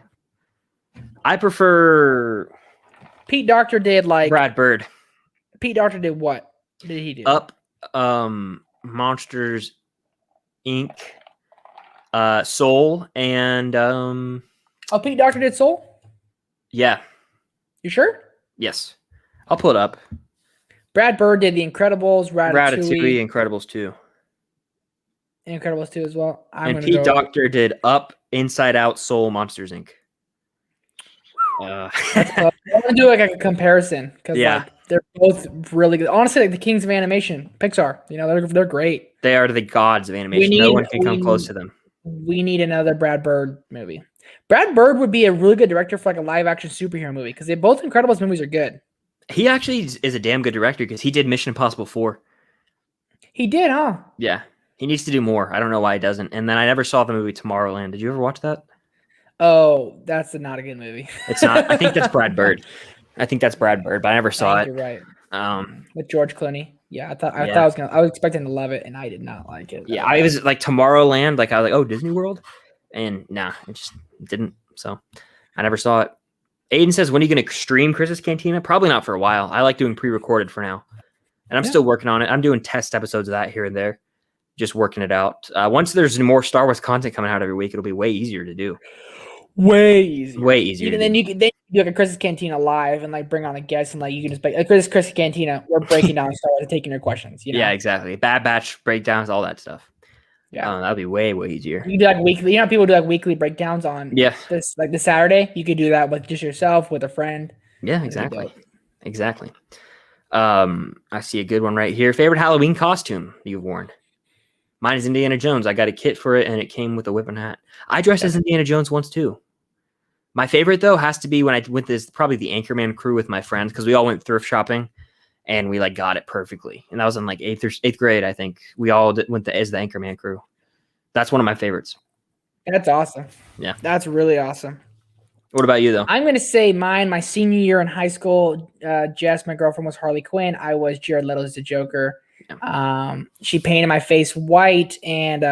I prefer Pete Docter did like Brad Bird. Pete Docter did what? What did he do? Up Monsters Inc. Soul and Pete Docter did Soul? Yeah. You sure? Yes. I'll pull it up. Brad Bird did The Incredibles, Ratatouille, Incredibles 2. Incredibles 2 as well. And Pete Docter did Up, Inside Out, Soul, Monsters Inc. I'm gonna do like a comparison because they're both really good. Honestly, like the kings of animation, Pixar. They're great. They are the gods of animation. No one can come close to them. We need another Brad Bird movie. Brad Bird would be a really good director for like a live action superhero movie because both Incredibles movies are good. He actually is a damn good director because he did Mission Impossible 4. He did, huh? Yeah. He needs to do more. I don't know why he doesn't. And then I never saw the movie Tomorrowland. Did you ever watch that? Oh, that's not a good movie. It's not. I think that's Brad Bird. But I never saw it. You're right. With George Clooney. Yeah, I thought I was expecting to love it, and I did not like it. Yeah, I was like Tomorrowland. Like I was like, oh, Disney World, and nah, it just didn't. So I never saw it. Aiden says, when are you going to stream Chris's Cantina? Probably not for a while. I like doing pre-recorded for now, and I'm still working on it. I'm doing test episodes of that here and there, just working it out. Once there's more Star Wars content coming out every week, it'll be way easier to do. Way easier. Even then you can do like a Chris's Cantina live and like bring on a guest and like you can just like Chris's Cantina. We're breaking down Star Wars and taking your questions. Yeah, exactly. Bad Batch breakdowns, all that stuff. Yeah, that'd be way easier. You do like weekly. People do like weekly breakdowns on. This like the Saturday. You could do that with just yourself with a friend. Yeah, exactly. I see a good one right here. Favorite Halloween costume you've worn? Mine is Indiana Jones. I got a kit for it, and it came with a whip and hat. I dressed as Indiana Jones once, too. My favorite, though, has to be when I went probably the Anchorman crew with my friends, because we all went thrift shopping, and we, like, got it perfectly. And that was in, like, 8th grade, I think. We all went as the Anchorman crew. That's one of my favorites. That's awesome. Yeah. That's really awesome. What about you, though? I'm going to say mine, my senior year in high school, Jess, my girlfriend, was Harley Quinn. I was Jared Leto's the Joker. She painted my face white and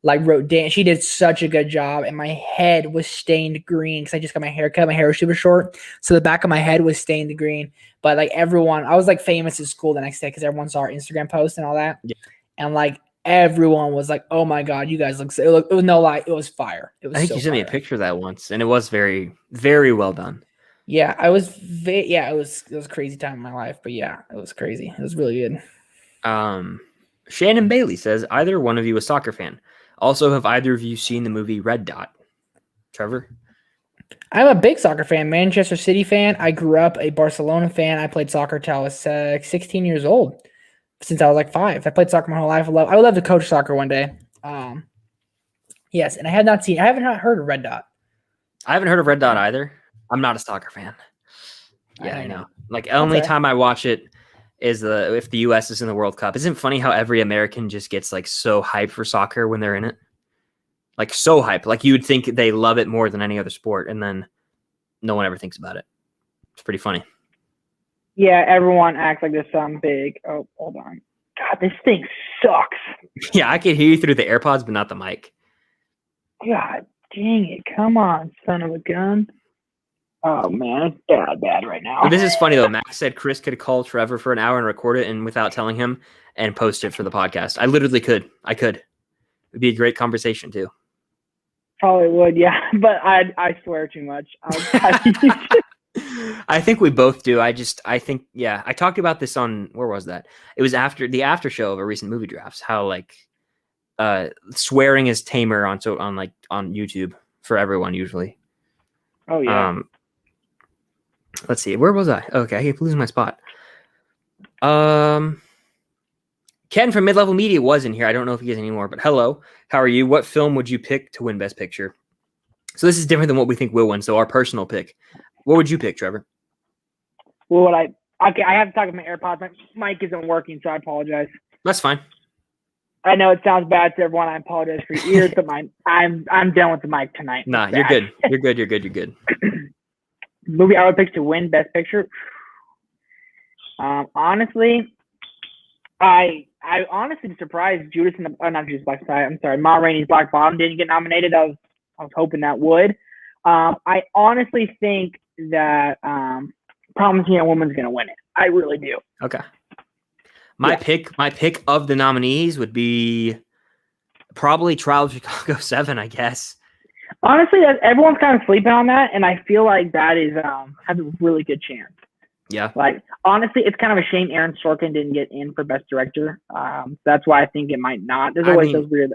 wrote down. She did such a good job, and my head was stained green because I just got my hair cut. My hair was super short, so the back of my head was stained green. But like everyone, I was like famous at school the next day because everyone saw our Instagram post and all that. Yeah. And like everyone was like, "Oh my god, you guys look!" It was no lie, it was fire. It was. I think you sent me a picture of that once, and it was very, very well done. Yeah, it was a crazy time in my life, but yeah, it was crazy. It was really good. Shannon Bailey says, either one of you a soccer fan. Also, have either of you seen the movie Red Dot? Trevor? I'm a big soccer fan, Manchester City fan. I grew up a Barcelona fan. I played soccer till I was 16 years old, since I was like 5. I played soccer my whole life. I would love to coach soccer one day. Yes, and I haven't heard of Red Dot. I haven't heard of Red Dot either. I'm not a soccer fan. Yeah, I know. Like only time I watch it is if the US is in the World Cup. Isn't it funny how every American just gets like so hyped for soccer when they're in it? Like so hyped. Like you would think they love it more than any other sport, and then no one ever thinks about it. It's pretty funny. Yeah, everyone acts like there's something big. Oh, hold on. God, this thing sucks. Yeah, I can hear you through the AirPods, but not the mic. God dang it. Come on, son of a gun. Oh, man, it's bad right now. But this is funny, though. Max said Chris could call Trevor for an hour and record it and without telling him and post it for the podcast. I literally could. I could. It'd be a great conversation, too. Probably would, yeah. But I swear too much. I think we both do. I think, yeah. I talked about this on, where was that? It was after the after show of a recent movie drafts, how like swearing is tamer on YouTube for everyone usually. Oh, yeah. Let's see. Where was I? Okay, I keep losing my spot. Ken from Mid-Level Media was in here. I don't know if he is anymore, but hello. How are you? What film would you pick to win Best Picture? So this is different than what we think will win. So our personal pick. What would you pick, Trevor? Well, I have to talk with my AirPods. My mic isn't working, so I apologize. That's fine. I know it sounds bad to everyone. I apologize for your ears, but I'm done with the mic tonight. Nah, you're good. You're good. You're good. You're good. Movie I would pick to win Best Picture. Honestly, I honestly am surprised Ma Rainey's Black Bottom didn't get nominated. I was hoping that would. I honestly think that Promising Young Woman's gonna win it. I really do. Okay. My pick of the nominees would be probably Trial of Chicago 7, I guess. Honestly, everyone's kind of sleeping on that, and I feel like that is has a really good chance. Yeah. Like, honestly, it's kind of a shame Aaron Sorkin didn't get in for Best Director. That's why I think it might not. There's always those weird.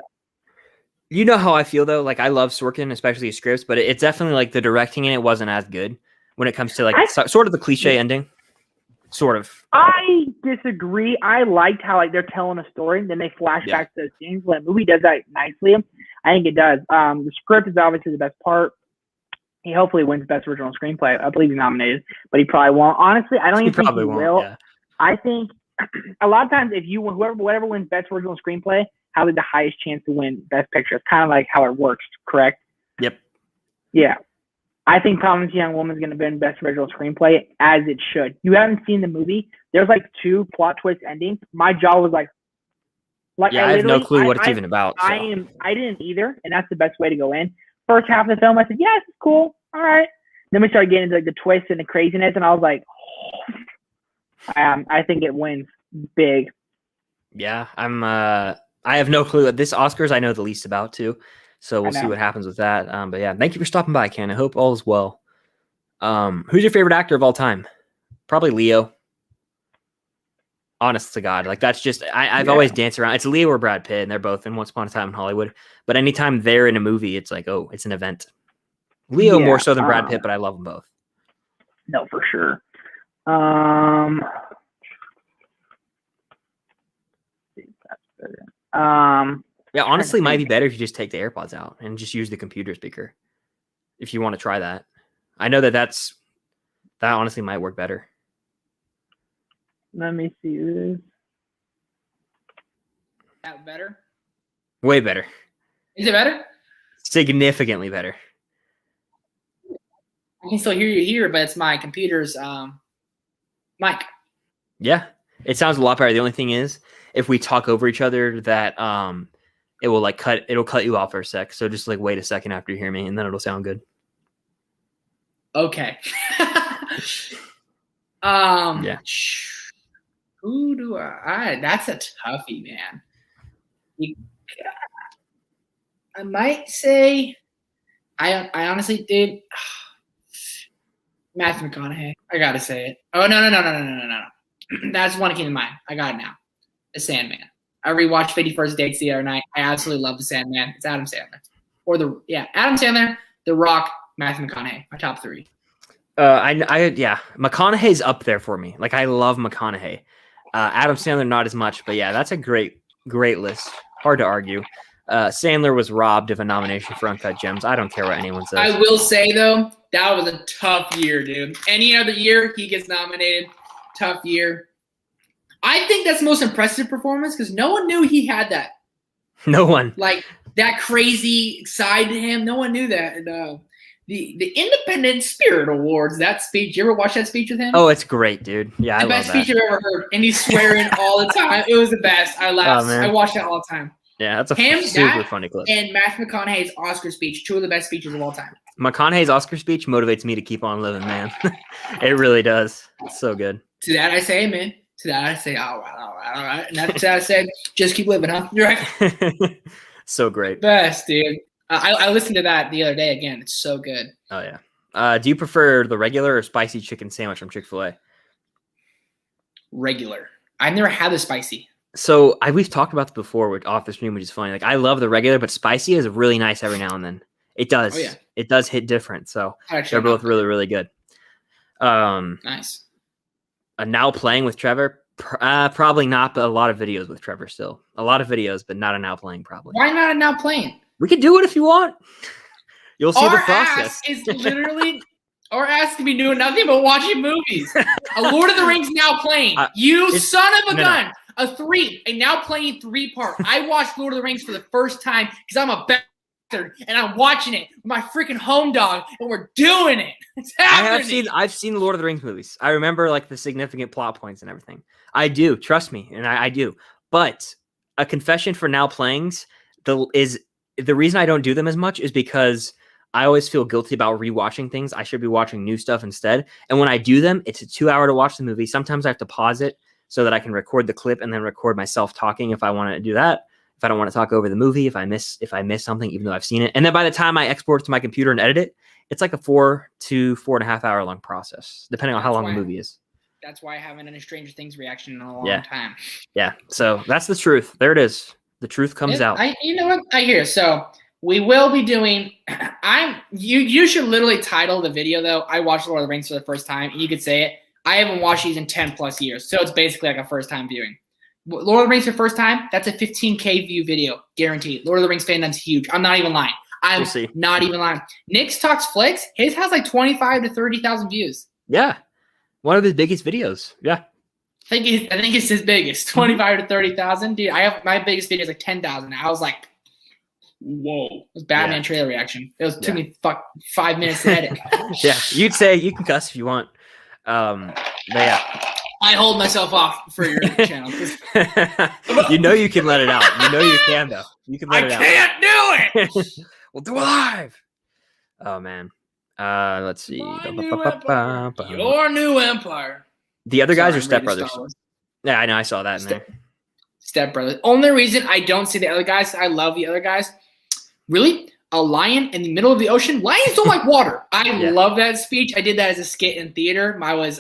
You know how I feel, though? Like, I love Sorkin, especially his scripts, but it's definitely, like, the directing in it wasn't as good when it comes to, like, sort of the cliche ending. Sort of. I disagree. I liked how, like, they're telling a story, then they flash back to those scenes. When a movie does that nicely, I think it does. The script is obviously the best part. He hopefully wins Best Original Screenplay. I believe he's nominated, but he probably won't. Honestly, I don't even think he will. Yeah. I think a lot of times if you whoever wins Best Original Screenplay has the highest chance to win Best Picture. It's kind of like how it works, correct? Yep. Yeah. I think Promising Young Woman is going to win Best Original Screenplay, as it should. You haven't seen the movie. There's like 2 plot twist endings. My jaw was like yeah, I have no clue what it's even about. So. I didn't either, and that's the best way to go in. First half of the film, I said, yeah, this is cool. All right. Then we started getting into like the twists and the craziness, and I was like, I think it wins big. Yeah, I have no clue. This Oscars I know the least about too, so we'll see what happens with that. But yeah, thank you for stopping by, Ken. I hope all is well. Who's your favorite actor of all time? Probably Leo. Honest to God, like that's just I've always danced around. It's Leo or Brad Pitt, and they're both in Once Upon a Time in Hollywood. But anytime they're in a movie, it's like, oh, it's an event. Leo more so than Brad Pitt, but I love them both. No, for sure. Yeah, honestly, might be better if you just take the AirPods out and just use the computer speaker. If you want to try that, I know that honestly might work better. Let me see this. That better? Way better. Is it better? Significantly better. I can still hear you here, but it's my computer's mic. Yeah, it sounds a lot better. The only thing is, if we talk over each other, that it'll cut you off for a sec. So just like wait a second after you hear me, and then it'll sound good. Okay. Yeah. Who do I? That's a toughie, man. I might say, I honestly did. Matthew McConaughey. I gotta say it. Oh no. That's one that came to mind. I got it now. The Sandman. I rewatched 51st Dates the other night. I absolutely love The Sandman. It's Adam Sandler. Adam Sandler, The Rock, Matthew McConaughey. My top 3. McConaughey's up there for me. Like I love McConaughey. Adam Sandler not as much, but yeah, that's a great list. Hard to argue. Sandler was robbed of a nomination for Uncut Gems. I don't care what anyone says. I will say, though, that was a tough year, dude. Any other year, he gets nominated. Tough year. I think that's the most impressive performance because no one knew he had that. No one. Like, that crazy side to him. No one knew that. And, the Independent Spirit Awards, that speech. You ever watch that speech with him? Oh, it's great, dude. Yeah, I love that. The best speech I've ever heard. And he's swearing all the time. It was the best. I laughed. Oh, I watch that all the time. Yeah, that's a super funny clip. And Matthew McConaughey's Oscar speech, 2 of the best speeches of all time. McConaughey's Oscar speech motivates me to keep on living, man. It really does. It's so good. To that I say, amen. To that I say, all right. And to that I say, just keep living, huh? You're right. So great. Best, dude. I listened to that the other day again. It's so good. Oh, yeah. Do you prefer the regular or spicy chicken sandwich from Chick-fil-A? Regular. I've never had the spicy. So we've talked about this before off the stream, which is funny. Like, I love the regular, but spicy is really nice every now and then. It does. Oh, yeah. It does hit different. So they're both really, really good. Nice. Now playing with Trevor? Probably not, but a lot of videos with Trevor still. A lot of videos, but not a now playing probably. Why not a now playing? We could do it if you want. You'll see the process. Ass is literally, our ass could be doing nothing but watching movies. A Lord of the Rings now playing. You son of a gun. A now playing 3-part. I watched Lord of the Rings for the first time because I'm a bastard and I'm watching it with my freaking home dog and we're doing it. It's happening. I've seen the Lord of the Rings movies. I remember like the significant plot points and everything. I do, trust me, and I do. But a confession for now playings the reason I don't do them as much is because I always feel guilty about rewatching things. I should be watching new stuff instead. And when I do them, it's a 2-hour to watch the movie. Sometimes I have to pause it so that I can record the clip and then record myself talking if I want to do that. If I don't want to talk over the movie, if I miss something, even though I've seen it. And then by the time I export it to my computer and edit it, it's like a 4 to 4.5 hour long process, depending on how long the movie is. That's why I haven't done a Stranger Things reaction in a long time. Yeah. So that's the truth. There it is. The truth comes out. You know what? I hear. So we will be doing. You should literally title the video though. I watched Lord of the Rings for the first time, and you could say it. I haven't watched these in 10+ years, so it's basically like a first time viewing. Lord of the Rings for the first time. That's a 15K view video, guaranteed. Lord of the Rings fandom's huge. I'm not even lying. I'm not even lying. Nick's Talks Flicks. His has like 25 to 30,000 views. Yeah, one of his biggest videos. Yeah. I think it's his biggest, 25 to 30,000. Dude, I have my biggest video is like 10,000. I was like, whoa. It was Batman trailer reaction. It took me 5 minutes to edit. Yeah, you'd say you can cuss if you want. But yeah. I hold myself off for your channel. You know you can let it out. You know you can though. You can let it out. I can't do it. We'll do it live. Oh man. Let's see. Your new empire. The other guys are Step Brothers. Yeah, I know. I saw that in there. Step Brothers. Only reason I don't see the other guys, I love the other guys. Really? A lion in the middle of the ocean? Lions don't like water. I love that speech. I did that as a skit in theater. I was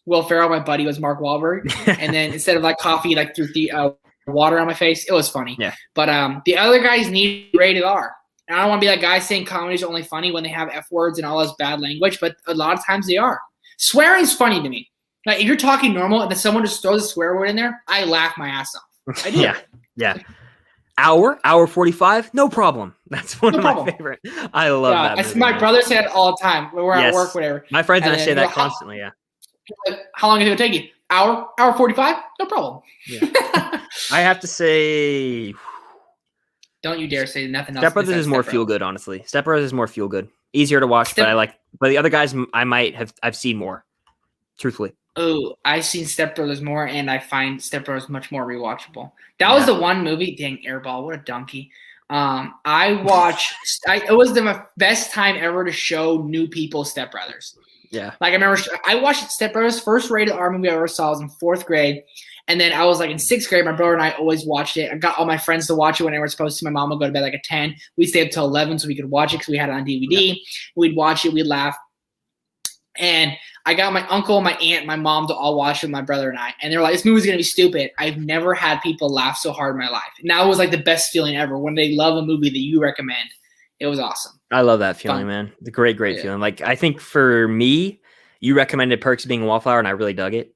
Will Ferrell. My buddy was Mark Wahlberg. And then instead of like coffee, like threw water on my face. It was funny. Yeah. But the other guys need rated R. And I don't want to be that guy saying comedy's only funny when they have F words and all this bad language, but a lot of times they are. Swearing's funny to me. Like if you're talking normal and then someone just throws a swear word in there, I laugh my ass off. I do. Yeah. Hour 45, no problem. That's one of my favorite. I love that. Movie, my brother said it all the time when we're at work, whatever. My friends and I say that constantly. Yeah. How long is it going to take you? Hour 45, no problem. Yeah. I have to say. Don't you dare say nothing else. Step Brothers is more feel good, honestly. Step Brothers is more feel good, easier to watch, but I like. But the other guys, I've seen more. Truthfully. Oh, I've seen Step Brothers more, and I find Step Brothers much more rewatchable. That was the one movie. Dang, Airball, what a donkey! I watched. It was the best time ever to show new people Step Brothers. Yeah, like I remember I watched Step Brothers. First rated R movie I ever saw was in 4th grade, and then I was like in 6th grade. My brother and I always watched it. I got all my friends to watch it when they were supposed to. My mom would go to bed like at 10. We'd stay up till 11 so we could watch it because we had it on DVD. Yeah. We'd watch it. We'd laugh. And I got my uncle, my aunt, my mom to all watch it with my brother and I. And they were like, this movie's going to be stupid. I've never had people laugh so hard in my life. And that was like the best feeling ever when they love a movie that you recommend. It was awesome. I love that feeling, man. The great feeling. Like, I think for me, you recommended Perks of Being a Wallflower, and I really dug it.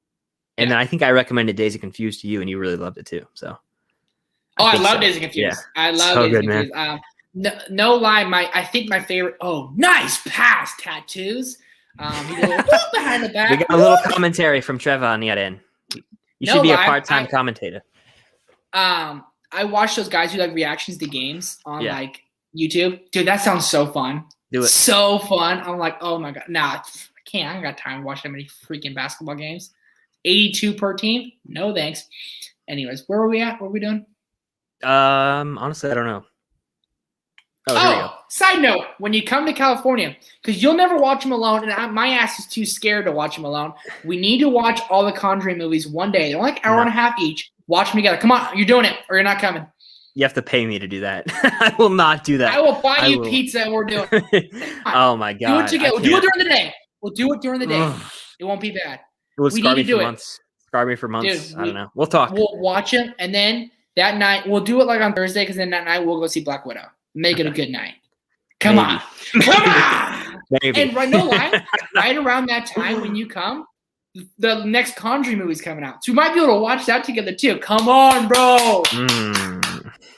And then I think I recommended Days of Confused to you, and you really loved it too. So Oh, I think love so. Disney Confused. Yeah. I love So Disney good, Confused. No lie, I think my favorite. Oh, nice pass, tattoos. He did a little whoop behind the back. We got a little commentary from Trevor on the other end. You should be a part-time commentator. I watch those guys who like reactions to games on Yeah. like YouTube. Dude, that sounds so fun. Do it. So fun. I'm like, oh my god. Nah, I can't. I ain't got time to watch that many freaking basketball games. 82 per team? No thanks. Anyways, where were we at? What are we doing? Honestly, I don't know. Oh, here we go. Side note, when you come to California, because you'll never watch them alone, and my ass is too scared to watch them alone. We need to watch all the Conjuring movies one day. They're like an hour and a half each. Watch them together. Come on, you're doing it, or you're not coming. You have to pay me to do that. I will not do that. I will buy you pizza, and we're doing it. Oh my god. Do it together. We'll do it during the day. We'll do it during the day. It won't be bad. It would scar me for months. Scar me for months. Dude, I don't know. We'll talk. We'll watch it, and then that night we'll do it like on Thursday, because then that night we'll go see Black Widow. Make it a good night. Come on. Maybe. And no lie, right around that time when you come, the next Conjuring movie's coming out. So we might be able to watch that together too. Come on, bro.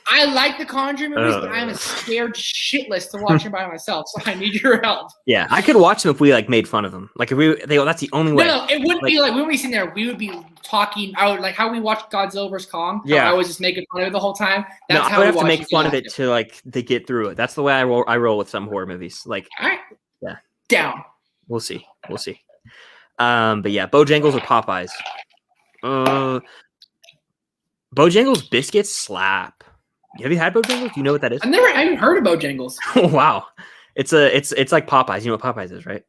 I like the Conjuring movies, but I'm scared shitless to watch them by myself. So I need your help. Yeah, I could watch them if we like made fun of them. Like if that's the only way. No, it wouldn't be like when we sitting there. We would be talking out like how we watched Godzilla vs Kong. Yeah, I was just making fun of it the whole time. That's how I would have to make fun of it to like to get through it. That's the way I roll with some horror movies. Like, all right, yeah, down. We'll see. But yeah, Bojangles or Popeyes. Bojangles biscuits slap. Have you had Bojangles? Do you know what that is? I haven't heard of Bojangles. Oh wow, it's like Popeyes. You know what Popeyes is, right?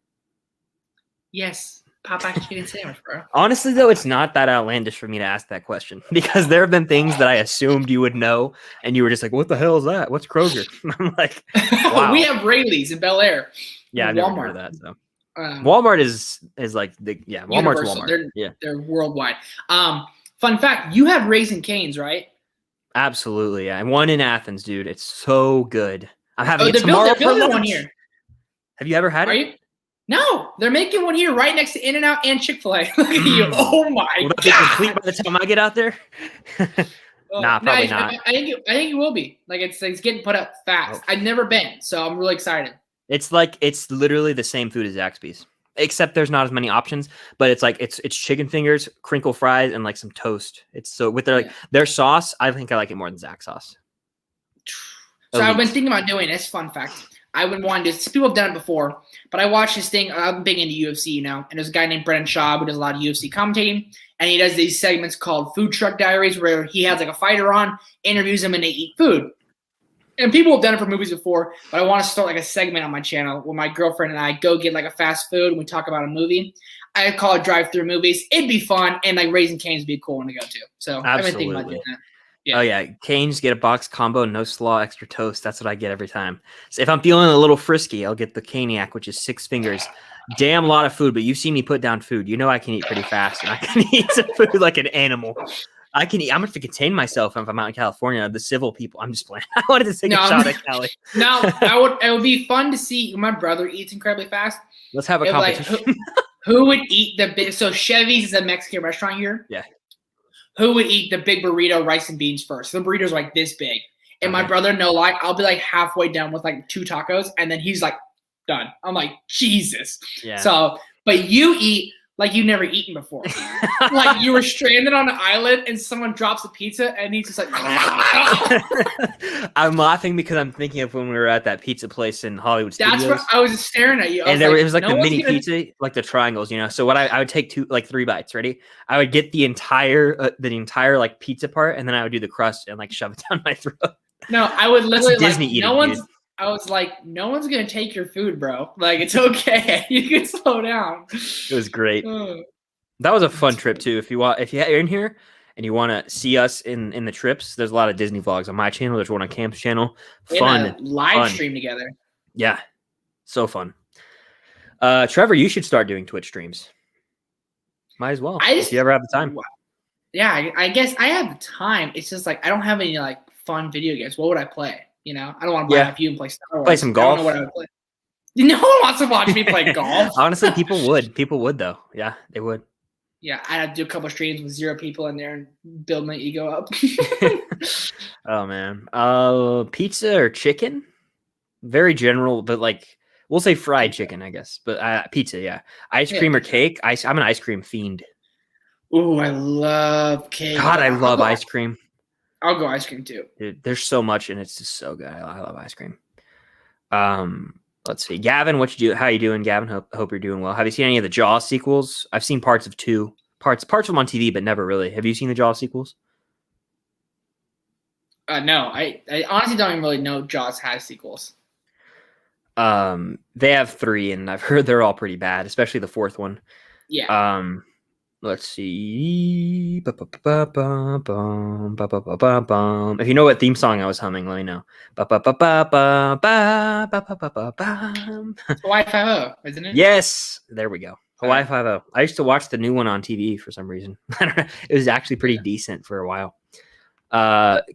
Yes, Popeyes chicken sandwich, bro. Honestly, though, it's not that outlandish for me to ask that question because there have been things that I assumed you would know, and you were just like, "What the hell is that? What's Kroger?" I'm like, "Wow." We have Rayleigh's in Bel Air. Yeah, I've never heard of that. So Walmart is like Walmart's universal. Walmart. They're worldwide. Fun fact: you have Raising Cane's, right? Absolutely, yeah. And one in Athens, dude. It's so good. I'm having it tomorrow. They're building one here. Have you ever had it? No, they're making one here right next to In-N-Out and Chick-fil-A. Look at you. Oh my god. Will that be complete by the time I get out there? Nah, probably not. I think it will be. Like it's getting put up fast. I've never been, so I'm really excited. It's literally the same food as Zaxby's. Except there's not as many options, but it's like it's chicken fingers, crinkle fries, and like some toast. It's so with their sauce, I think I like it more than Zach sauce. So I've been thinking about doing this. Fun fact: I would want to do this. People have done it before, but I watched this thing. I'm big into UFC, and there's a guy named Brendan Schaub who does a lot of UFC commentating, and he does these segments called Food Truck Diaries, where he has like a fighter on, interviews them, and they eat food. And people have done it for movies before, but I want to start like a segment on my channel where my girlfriend and I go get like a fast food and we talk about a movie. I call it drive-through movies. It'd be fun, and like Raising Cane's would be a cool one to go to. So I've been thinking about doing that. Yeah. Oh yeah, Cane's get a box combo, no slaw, extra toast. That's what I get every time. So if I'm feeling a little frisky, I'll get the Caniac, which is 6 fingers. Damn lot of food, but you've seen me put down food. You know I can eat pretty fast, and I can eat some food like an animal. I can eat. I'm going to contain myself if I'm out in California. The civil people. I'm just playing. I wanted to take a shot at Cali. No, it would be fun to see. My brother eats incredibly fast. Let's have a competition. Like, who would eat the big? So Chevy's is a Mexican restaurant here. Yeah. Who would eat the big burrito, rice and beans first? The burrito's like this big, and my brother, no lie, I'll be like halfway done with like 2 tacos, and then he's like done. I'm like Jesus. Yeah. So, but you eat like you've never eaten before. Like you were stranded on an island and someone drops a pizza and he's just like I'm laughing because I'm thinking of when we were at that pizza place in Hollywood Studios. That's what I was just staring at you. And it was like the mini pizza, like the triangles, So what I would take 3 bites, ready? I would get the entire like pizza part, and then I would do the crust and like shove it down my throat. No, I would literally Disney eating, dude. I was like, no one's gonna take your food, bro. Like, it's okay. You can slow down. It was great. That was a fun trip too. If you're in here and you want to see us in the trips, there's a lot of Disney vlogs on my channel. There's one on Camp's channel. Fun live stream together. Yeah, so fun. Trevor, you should start doing Twitch streams. Might as well. If you ever have the time. Yeah, I guess I have the time. It's just like I don't have any like fun video games. What would I play? I don't want to buy a few and play Star Wars. Play some golf. I don't know what I would play. No one wants to watch me play golf. Honestly, people would. People would though. Yeah, they would. Yeah, I had to do a couple streams with 0 people in there and build my ego up. Oh man. Pizza or chicken? Very general, but like we'll say fried chicken, I guess. But pizza, yeah. Ice cream or cake? I'm an ice cream fiend. Ooh, I love cake. God, I love ice cream. I'll go ice cream too. Dude, there's so much and it's just so good. I love ice cream. Let's see. Gavin, how you doing, Gavin? Hope you're doing well. Have you seen any of the Jaws sequels? I've seen parts of 2. Parts of them on TV, but never really. Have you seen the Jaws sequels? No, I honestly don't even really know Jaws has sequels. They have 3, and I've heard they're all pretty bad, especially the 4th one. Yeah. Let's see. If you know what theme song I was humming, let me know. Hawaii 5-0, isn't it? Yes, there we go. Hawaii 5-0. I used to watch the new one on TV for some reason. It was actually pretty decent for a while.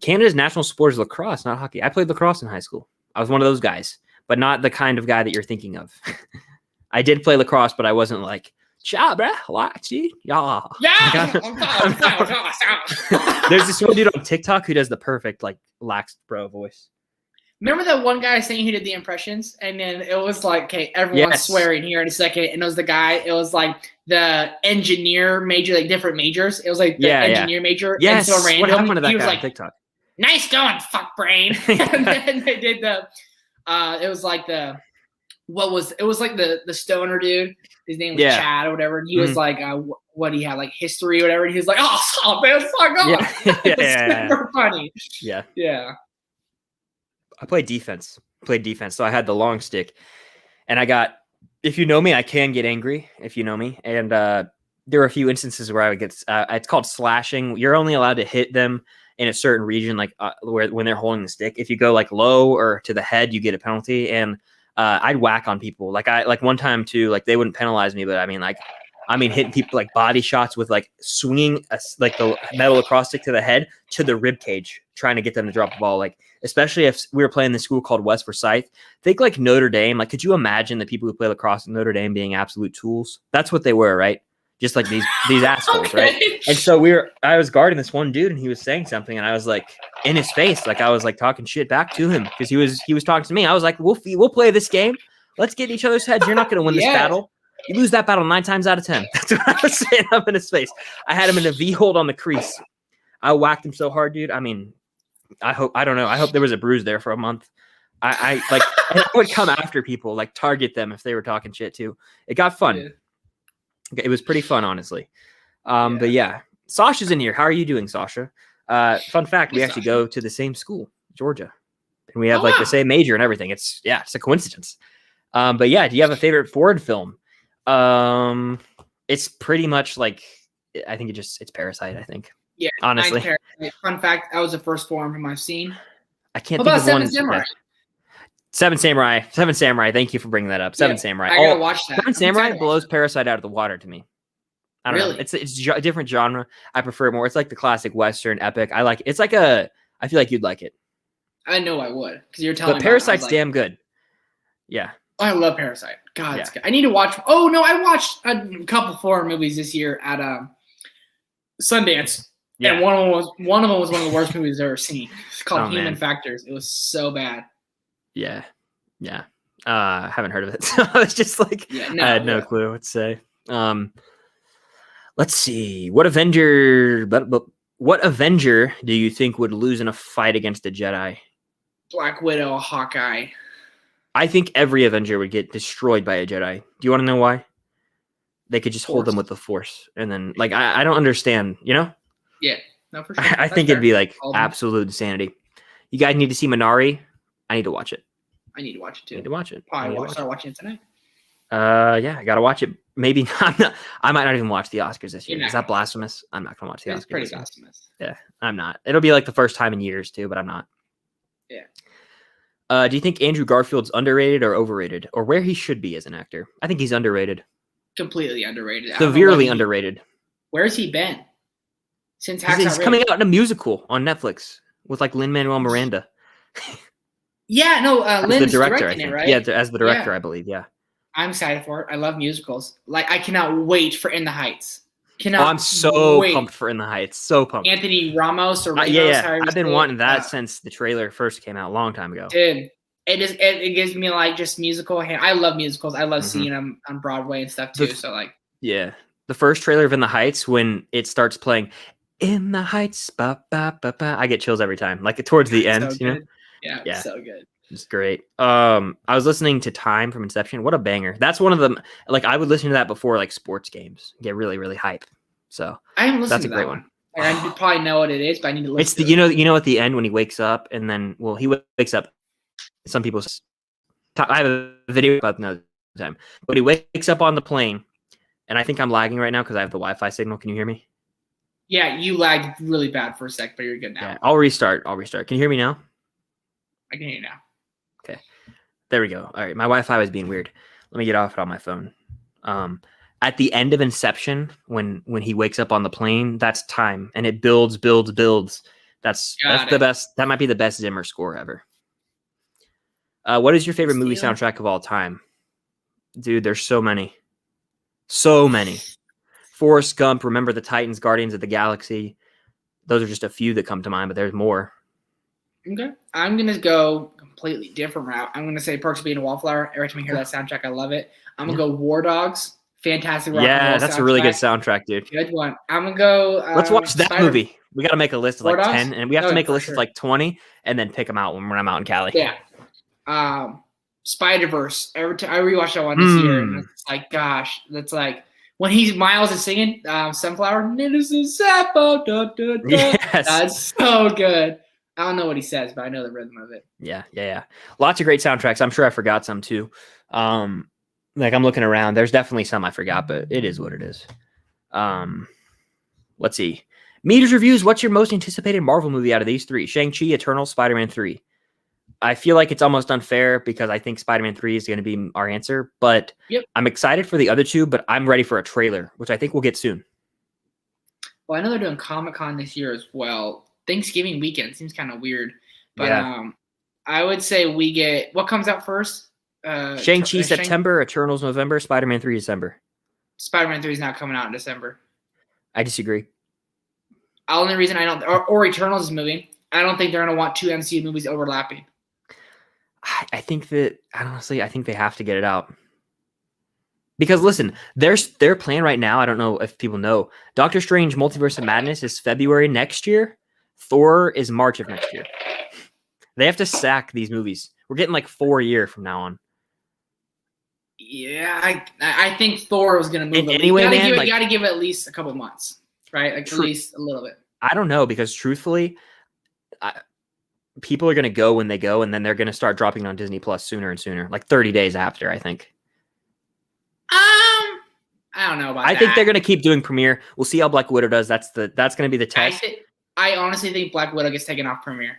Canada's national sport is lacrosse, not hockey. I played lacrosse in high school. I was one of those guys, but not the kind of guy that you're thinking of. I did play lacrosse, but I wasn't like, "Ciao, bruh, watch it, yeah." There's this one dude on TikTok who does the perfect like lax bro voice. Remember that one guy saying he did the impressions, and then it was like, okay, everyone's swearing here in a second, and it was the guy. It was like the engineer major, like different majors. It was like the engineer major. Yes. And so random. What happened to that he was guy like, on TikTok? "Nice going, fuck brain." And then they did the. It was like the. What was it? Was like the stoner dude. His name was Chad or whatever. And he was like, what he had like history or whatever. And he was like, "Oh, stop, man, fuck off." Super funny. Yeah. Yeah. I played defense. So I had the long stick, and I got. If you know me, I can get angry. If you know me, and there were a few instances where I would get. It's called slashing. You're only allowed to hit them in a certain region, like when they're holding the stick. If you go like low or to the head, you get a penalty. And I'd whack on people. Like one time too. Like they wouldn't penalize me, but hitting people like body shots with like swinging like the metal lacrosse stick to the head to the rib cage, trying to get them to drop the ball. Like especially if we were playing this school called West Forsyth. Think like Notre Dame. Like could you imagine the people who play lacrosse in Notre Dame being absolute tools? That's what they were, right? Just like these assholes, right? And so I was guarding this one dude, and he was saying something, and I was like in his face, like I was like talking shit back to him because he was talking to me. I was like, we'll play this game. Let's get in each other's heads. You're not going to win this battle. You lose that battle 9 times out of 10. That's what I was saying up in his face. I had him in a V hold on the crease. I whacked him so hard, dude. I mean, I hope there was a bruise there for a month. I would come after people, like target them if they were talking shit too. It got fun. Yeah. It was pretty fun, honestly. But yeah, Sasha's in here. How are you doing, Sasha? Fun fact, we actually go to the same school, Georgia. And we have the same major and everything. It's a coincidence. But yeah, do you have a favorite Ford film? It's pretty much like, I think it's Parasite, I think. Yeah. Honestly. Fun fact, that was the first Ford film I've seen. I can't think of one. Seven Samurai. Thank you for bringing that up. Seven Samurai. I gotta watch that. Seven Samurai blows Parasite out of the water to me. I don't know. It's a different genre. I prefer it more. It's like the classic Western epic. I like it. It's like I feel like you'd like it. I know I would because you're telling me. But Parasite's damn good. Yeah. I love Parasite. God, it's good. I need to watch. Oh no, I watched a couple horror movies this year at Sundance. Yeah. And one of them was one of the worst movies I've ever seen. It's called Human Factors. It was so bad. Yeah. I haven't heard of it. So I was just like, I had no clue what to say. Let's see. What Avenger do you think would lose in a fight against a Jedi? Black Widow, Hawkeye. I think every Avenger would get destroyed by a Jedi. Do you want to know why? They could just hold them with the Force. And then, like, I don't understand, you know? Yeah. No, for sure. I think it'd be, like, absolute insanity. You guys need to see Minari. I need to watch it. I need to watch it, too. I need to watch it. Probably start watching it tonight. Yeah, I got to watch it. Maybe I might not even watch the Oscars this year. Is that blasphemous? I'm not going to watch the Oscars. It's pretty blasphemous. Yeah, I'm not. It'll be, like, the first time in years, too, but I'm not. Yeah. Do you think Andrew Garfield's underrated or overrated, or where he should be as an actor? I think he's underrated. Completely underrated. Severely underrated. Where's he been? Since he's coming out in a musical on Netflix with like Lin-Manuel Miranda. Yeah, no, Lin's the director, directing it, right? Yeah, as the director, I believe. Yeah. I'm excited for it. I love musicals. Like, I cannot wait for In the Heights. Cannot I'm so wait. pumped for In the Heights. So pumped. Anthony Ramos or Ramos, Yeah. I've been wanting that since the trailer first came out a long time ago. Dude, it gives me like just musical. I love musicals. I love seeing them on Broadway and stuff too. So like, yeah, the first trailer of In the Heights, when it starts playing In the Heights, ba, ba, ba, ba, I get chills every time. Like towards the end, so you know. good. Yeah, so good. It's great. I was listening to Time from Inception. What a banger. That's one of them. Like I would listen to that before like sports games. Get really, really hype. So I haven't listened that's to a great that one. Like, I probably know what it is, but I need to listen. It's the you know at the end when he wakes up and then he wakes up. Some people I have a video about another time, but he wakes up on the plane, and I think I'm lagging right now because I have the Wi-Fi signal. Can you hear me? Yeah, you lagged really bad for a sec, but you're good now. Yeah, I'll restart. Can you hear me now? I can hear you now. Okay, there we go. All right, my Wi-Fi was being weird. Let me get off it on my phone. At the end of Inception, when he wakes up on the plane, that's time, and it builds. That's the best. That might be the best Zimmer score ever. What is your favorite movie soundtrack of all time? Dude, there's so many. Forrest Gump, Remember the Titans, Guardians of the Galaxy. Those are just a few that come to mind, but there's more. Okay. I'm going to go completely different route. I'm going to say Perks of Being a Wallflower. Every time I hear that soundtrack, I love it. I'm going to go War Dogs. Fantastic rock and roll that's soundtrack. A really good soundtrack, dude. Good one. I'm going to go... Let's watch that movie. We got to make a list of like 10, and we have to make a list of like 20, and then pick them out when I'm out in Cali. Yeah. Spider-Verse. Every time I rewatched that one this year, and it's like, gosh, that's like when Miles is singing Sunflower. Yes, that's so good. I don't know what he says, but I know the rhythm of it. Yeah. Lots of great soundtracks. I'm sure I forgot some too. Like I'm looking around. There's definitely some I forgot, but it is what it is. Let's see. Meters reviews. What's your most anticipated Marvel movie out of these three? Shang-Chi, Eternals, Spider-Man 3. I feel like it's almost unfair because I think Spider-Man 3 is going to be our answer, but I'm excited for the other two, but I'm ready for a trailer, which I think we'll get soon. Well, I know they're doing Comic-Con this year as well. Thanksgiving weekend seems kind of weird, but I would say we get what comes out first. Shang-Chi September, Eternals November, Spider-Man 3 December. Spider-Man 3 is not coming out in December. I disagree. The only reason I don't, or Eternals is moving. I don't think they're going to want two MCU movies overlapping. I think they have to get it out. Because listen, their plan right now, I don't know if people know, Doctor Strange Multiverse of Madness is February next year. Thor is March of next year. They have to sack these movies. We're getting like 4 a year from now on. Yeah, I think Thor was going to move. Anyway, you got to give it at least a couple months, right? Like at least a little bit. I don't know, because truthfully, people are going to go when they go, and then they're going to start dropping on Disney Plus sooner and sooner, like 30 days after, I think. I don't know about that. I think they're going to keep doing premiere. We'll see how Black Widow does. That's going to be the test. I honestly think Black Widow gets taken off premiere.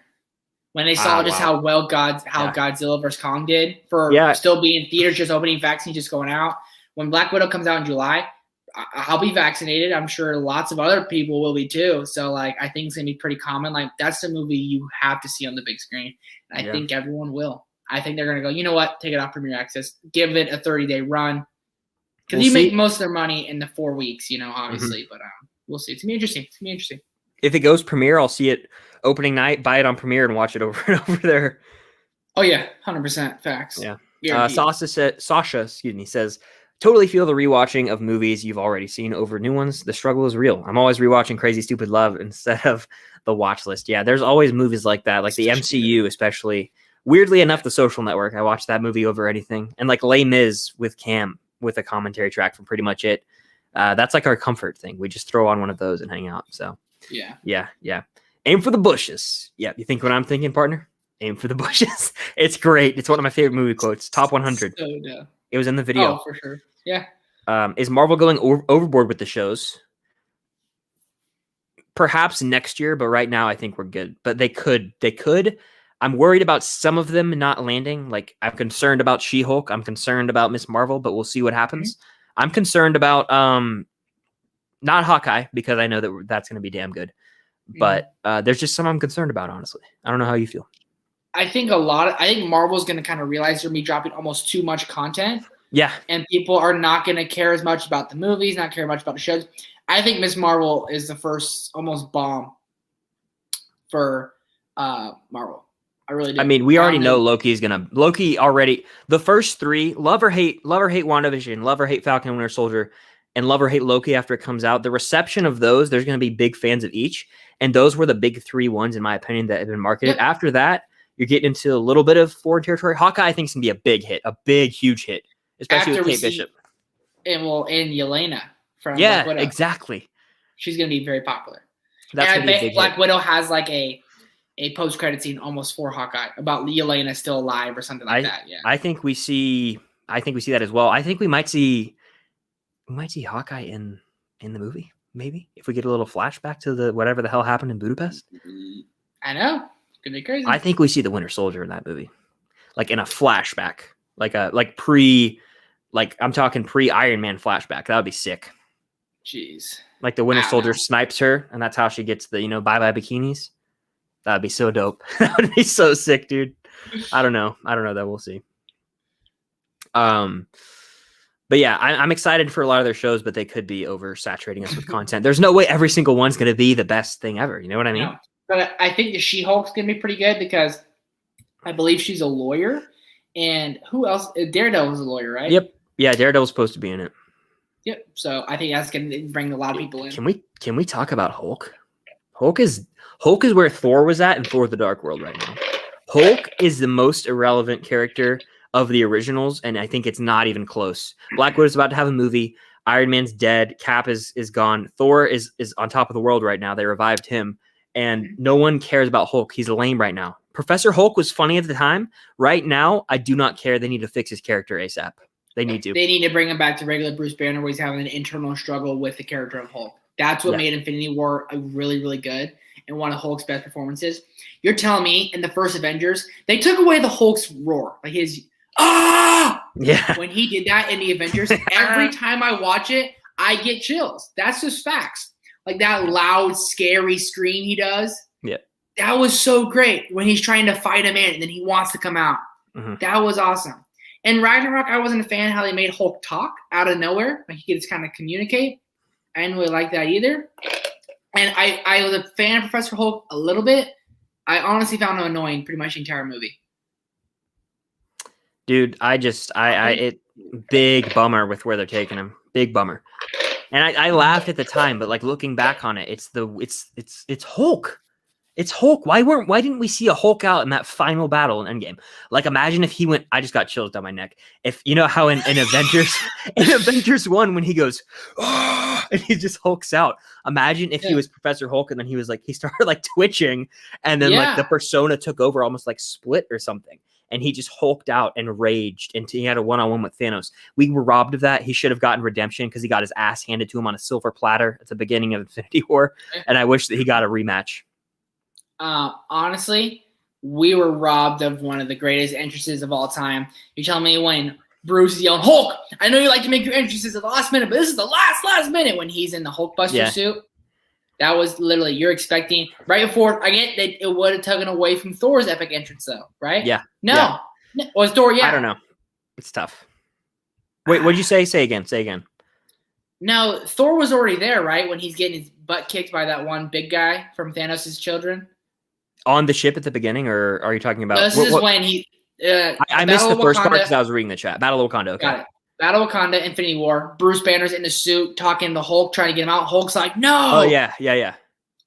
When they saw how well Godzilla vs. Kong did for still being in theaters, just opening vaccines, just going out. When Black Widow comes out in July, I'll be vaccinated. I'm sure lots of other people will be too. So like, I think it's gonna be pretty common. Like that's the movie you have to see on the big screen. And I think everyone will. I think they're gonna go, you know what? Take it off Premier Access. Give it a 30-day run. Because you make most of their money in the 4 weeks, obviously. But we'll see. It's gonna be interesting. If it goes Premiere, I'll see it opening night, buy it on Premiere, and watch it over and over there. Oh yeah, 100% facts. Yeah. Sasha says, totally feel the rewatching of movies you've already seen over new ones. The struggle is real. I'm always rewatching Crazy Stupid Love instead of the watch list. Yeah, there's always movies like that, like the MCU especially. Weirdly enough, The Social Network, I watched that movie over anything. And like Les Mis with Cam, with a commentary track from Pretty Much It. That's like our comfort thing. We just throw on one of those and hang out. So yeah. Aim for the bushes. Yeah, you think what I'm thinking, partner? Aim for the bushes. It's great. It's one of my favorite movie quotes. Top 100. So, yeah. It was in the video. Oh, for sure. Yeah. Is Marvel going overboard with the shows? Perhaps next year, but right now I think we're good. But they could. I'm worried about some of them not landing. Like I'm concerned about She-Hulk. I'm concerned about Miss Marvel, but we'll see what happens. Mm-hmm. I'm concerned about not Hawkeye, because I know that's going to be damn good. But there's just some I'm concerned about, honestly. I don't know how you feel. I think Marvel's going to kind of realize they're going to be dropping almost too much content. Yeah. And people are not going to care as much about the movies, not care much about the shows. I think Miss Marvel is the first almost bomb for Marvel. I really do. I mean, we already know Loki already. The first three, love or hate WandaVision, love or hate Falcon and Winter Soldier, and love or hate Loki after it comes out. The reception of those, there's going to be big fans of each. And those were the big three ones, in my opinion, that have been marketed. Yep. After that, you're getting into a little bit of foreign territory. Hawkeye, I think, is going to be a big hit, a big, huge hit, especially with Kate Bishop. And Yelena from Black Widow. Exactly. She's going to be very popular. That's and I bet Black Widow has like a post-credit scene almost for Hawkeye about Yelena still alive or something like that. Yeah, I think we see that as well. I think we might see Hawkeye in the movie. Maybe if we get a little flashback to the whatever the hell happened in Budapest. I know. It's gonna be crazy. I think we see the Winter Soldier in that movie. Like in a flashback. I'm talking pre-Iron Man flashback. That would be sick. Jeez. Like the Winter Soldier snipes her, and that's how she gets the, bye-bye bikinis. That would be so dope. That would be so sick, dude. I don't know that. We'll see. But yeah, I'm excited for a lot of their shows, but they could be oversaturating us with content. There's no way every single one's going to be the best thing ever. You know what I mean? No. But I think the She-Hulk's going to be pretty good because I believe she's a lawyer. And who else? Daredevil's a lawyer, right? Yep. Yeah, Daredevil's supposed to be in it. Yep. So I think that's going to bring a lot of people in. Can we talk about Hulk? Hulk is where Thor was at in Thor: The Dark World right now. Hulk is the most irrelevant character of the originals, and I think it's not even close. Black Widow's about to have a movie. Iron Man's dead. Cap is gone. Thor is on top of the world right now. They revived him, and no one cares about Hulk. He's lame right now. Professor Hulk was funny at the time. Right now, I do not care. They need to fix his character ASAP. They need to. They need to bring him back to regular Bruce Banner, where he's having an internal struggle with the character of Hulk. That's what made Infinity War really, really good and one of Hulk's best performances. You're telling me in the first Avengers, they took away the Hulk's roar. Like his yeah. When he did that in the Avengers, every time I watch it, I get chills. That's just facts. Like that loud, scary scream he does. Yeah. That was so great when he's trying to fight him in and then he wants to come out. Mm-hmm. That was awesome. And Ragnarok, I wasn't a fan how they made Hulk talk out of nowhere. Like he could just kind of communicate. I didn't really like that either. And I was a fan of Professor Hulk a little bit. I honestly found him annoying pretty much the entire movie. Dude, big bummer with where they're taking him. Big bummer. And I laughed at the time, but like looking back on it, it's Hulk. It's Hulk. Why didn't we see a Hulk out in that final battle in Endgame? Like imagine if he went, I just got chills down my neck. If you know how in Avengers, in Avengers 1, when he goes, oh, and he just hulks out. Imagine if he was Professor Hulk and then he started like twitching and then like the persona took over, almost like split or something. And he just hulked out and raged and he had a one-on-one with Thanos. We were robbed of that. He should have gotten redemption because he got his ass handed to him on a silver platter at the beginning of Infinity War. And I wish that he got a rematch. Honestly, we were robbed of one of the greatest entrances of all time. You tell me when Bruce is yelling, Hulk, I know you like to make your entrances at the last minute, but this is the last minute when he's in the Hulkbuster suit. That was literally, you're expecting right before. I get that it would have taken away from Thor's epic entrance, though, right? Yeah. No. Was Thor? Yeah. I don't know. It's tough. Wait, what'd you say? Say again. No, Thor was already there, right? When he's getting his butt kicked by that one big guy from Thanos' children. On the ship at the beginning, or are you talking about? No, this is when he. I missed the first part because I was reading the chat. Battle of Wakanda. Okay. Got it. Battle of Wakanda, Infinity War. Bruce Banner's in the suit talking to Hulk, trying to get him out. Hulk's like, no. Oh, yeah.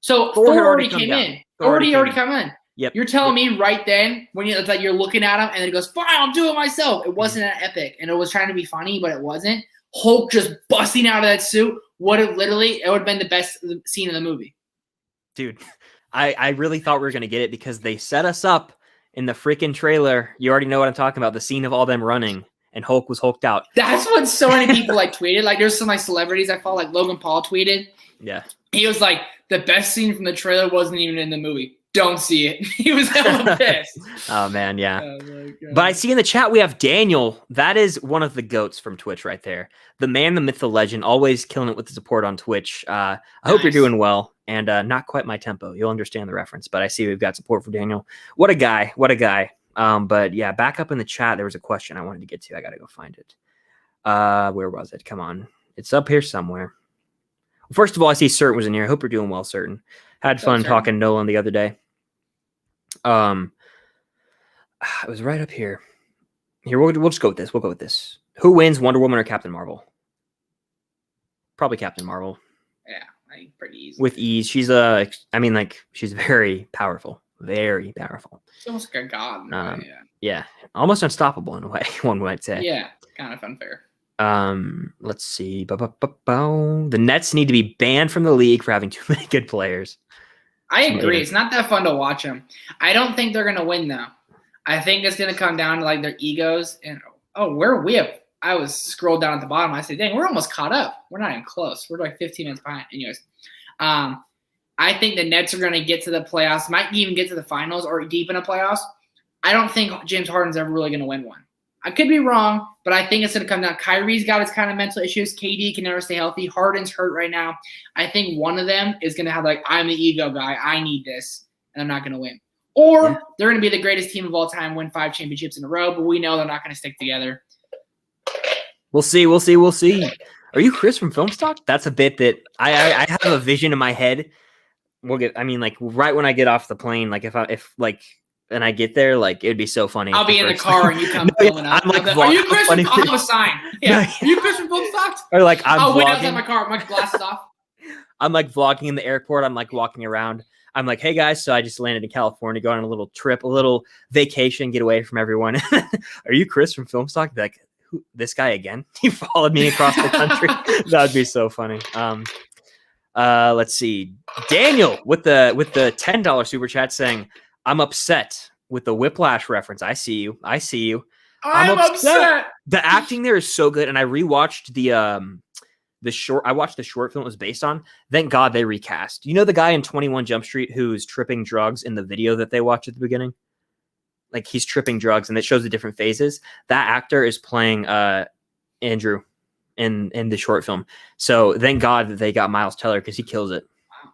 So Thor already came in. Already come in. Yep. You're telling me right then when it's like you're looking at him and then he goes, fine, I'll do it myself. It wasn't that epic. And it was trying to be funny, but it wasn't. Hulk just busting out of that suit would have been the best scene in the movie. Dude, I really thought we were going to get it because they set us up in the freaking trailer. You already know what I'm talking about. The scene of all them running. And Hulk was hulked out. That's what so many people like tweeted. Like there's some like celebrities I follow, like Logan Paul tweeted. Yeah. He was like, the best scene from the trailer wasn't even in the movie. Don't see it. He was hella pissed. Oh man, yeah. Oh, but I see in the chat we have Daniel. That is one of the GOATs from Twitch right there. The man, the myth, the legend, always killing it with the support on Twitch. I hope you're doing well. And not quite my tempo. You'll understand the reference, but I see we've got support for Daniel. What a guy. But yeah, back up in the chat, there was a question I wanted to get to. I got to go find it. Where was it? Come on. It's up here somewhere. First of all, I see Certain was in here. I hope you're doing well, Certain. Had fun talking Nolan the other day. It was right up here. Here, we'll just go with this. We'll go with this. Who wins, Wonder Woman or Captain Marvel? Probably Captain Marvel. Yeah, I think pretty easy. With ease. She's she's very powerful. Very powerful. She's almost like a god. Yeah, almost unstoppable in a way, one might say. Yeah, kind of unfair. Let's see. The Nets need to be banned from the league for having too many good players. I agree. It's not that fun to watch them. I don't think they're gonna win though. I think it's gonna come down to like their egos and I was scrolled down at the bottom. I said, dang, we're almost caught up. We're not even close. We're like 15 minutes behind. Anyways, I think the Nets are going to get to the playoffs, might even get to the finals or deep in the playoffs. I don't think James Harden's ever really going to win one. I could be wrong, but I think it's going to come down. Kyrie's got his kind of mental issues. KD can never stay healthy. Harden's hurt right now. I think one of them is going to have like, I'm the ego guy. I need this, and I'm not going to win. Or they're going to be the greatest team of all time, win 5 championships in a row, but we know they're not going to stick together. We'll see. Are you Chris from Film Stock? That's a bit that I have a vision in my head. Right when I get off the plane, like if I get there, like it'd be so funny. I'll be in the car and you come filming up. Are you Chris from I'll have a sign? Yeah. Are you Chris from Film Stock? Or like I'm vlogging. Wait outside my car, my glasses off. I'm like vlogging in the airport. I'm like walking around. I'm like, hey guys, so I just landed in California, going on a little trip, a little vacation, get away from everyone. Are you Chris from Film Stock? Like, this guy again? He followed me across the country. That'd be so funny. Let's see. Daniel with the $10 super chat saying, I'm upset with the Whiplash reference. I see you. I'm upset. The acting there is so good. And I rewatched the short. I watched the short film it was based on. Thank God they recast. You know the guy in 21 Jump Street who's tripping drugs in the video that they watched at the beginning? Like he's tripping drugs and it shows the different phases. That actor is playing Andrew in the short film. So thank God that they got Miles Teller because he kills it. Wow.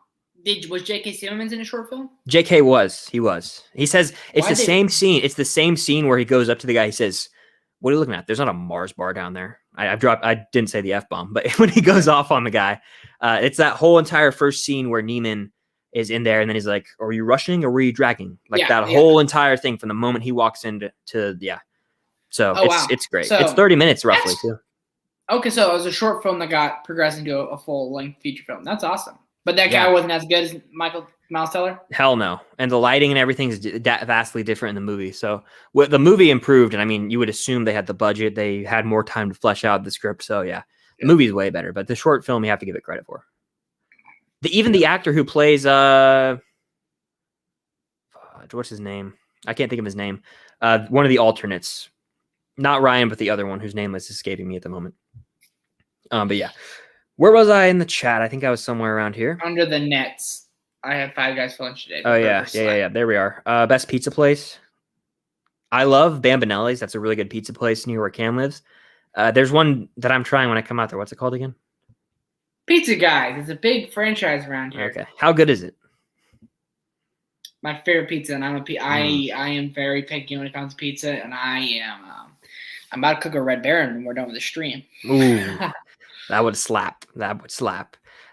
Was J.K. Simmons in a short film? J.K. was. He was. He says it's the same scene. It's the same scene where he goes up to the guy. He says, what are you looking at? There's not a Mars bar down there. I didn't say the F-bomb, but when he goes off on the guy, it's that whole entire first scene where Neiman is in there, and then he's like, are you rushing or were you dragging? Like that whole entire thing from the moment he walks into So it's great. So it's 30 minutes roughly too. Okay, so it was a short film that got progressed into a full-length feature film. That's awesome. But that guy wasn't as good as Miles Teller? Hell no. And the lighting and everything is vastly different in the movie. So the movie improved, and I mean, you would assume they had the budget. They had more time to flesh out the script. So the movie's way better. But the short film, you have to give it credit for. Even the actor who plays what's his name? I can't think of his name. One of the alternates, not Ryan, but the other one whose name is escaping me at the moment. But yeah, where was I in the chat? I think I was somewhere around here. Under the Nets. I had 5 guys for lunch today. Oh yeah. There we are. Best pizza place. I love Bambinelli's. That's a really good pizza place near where Cam lives. There's one that I'm trying when I come out there. What's it called again? Pizza Guys. It's a big franchise around here. Okay. How good is it? My favorite pizza, and I am very picky when it comes to pizza, and I'm about to cook a Red Baron when we're done with the stream. Ooh, that would slap.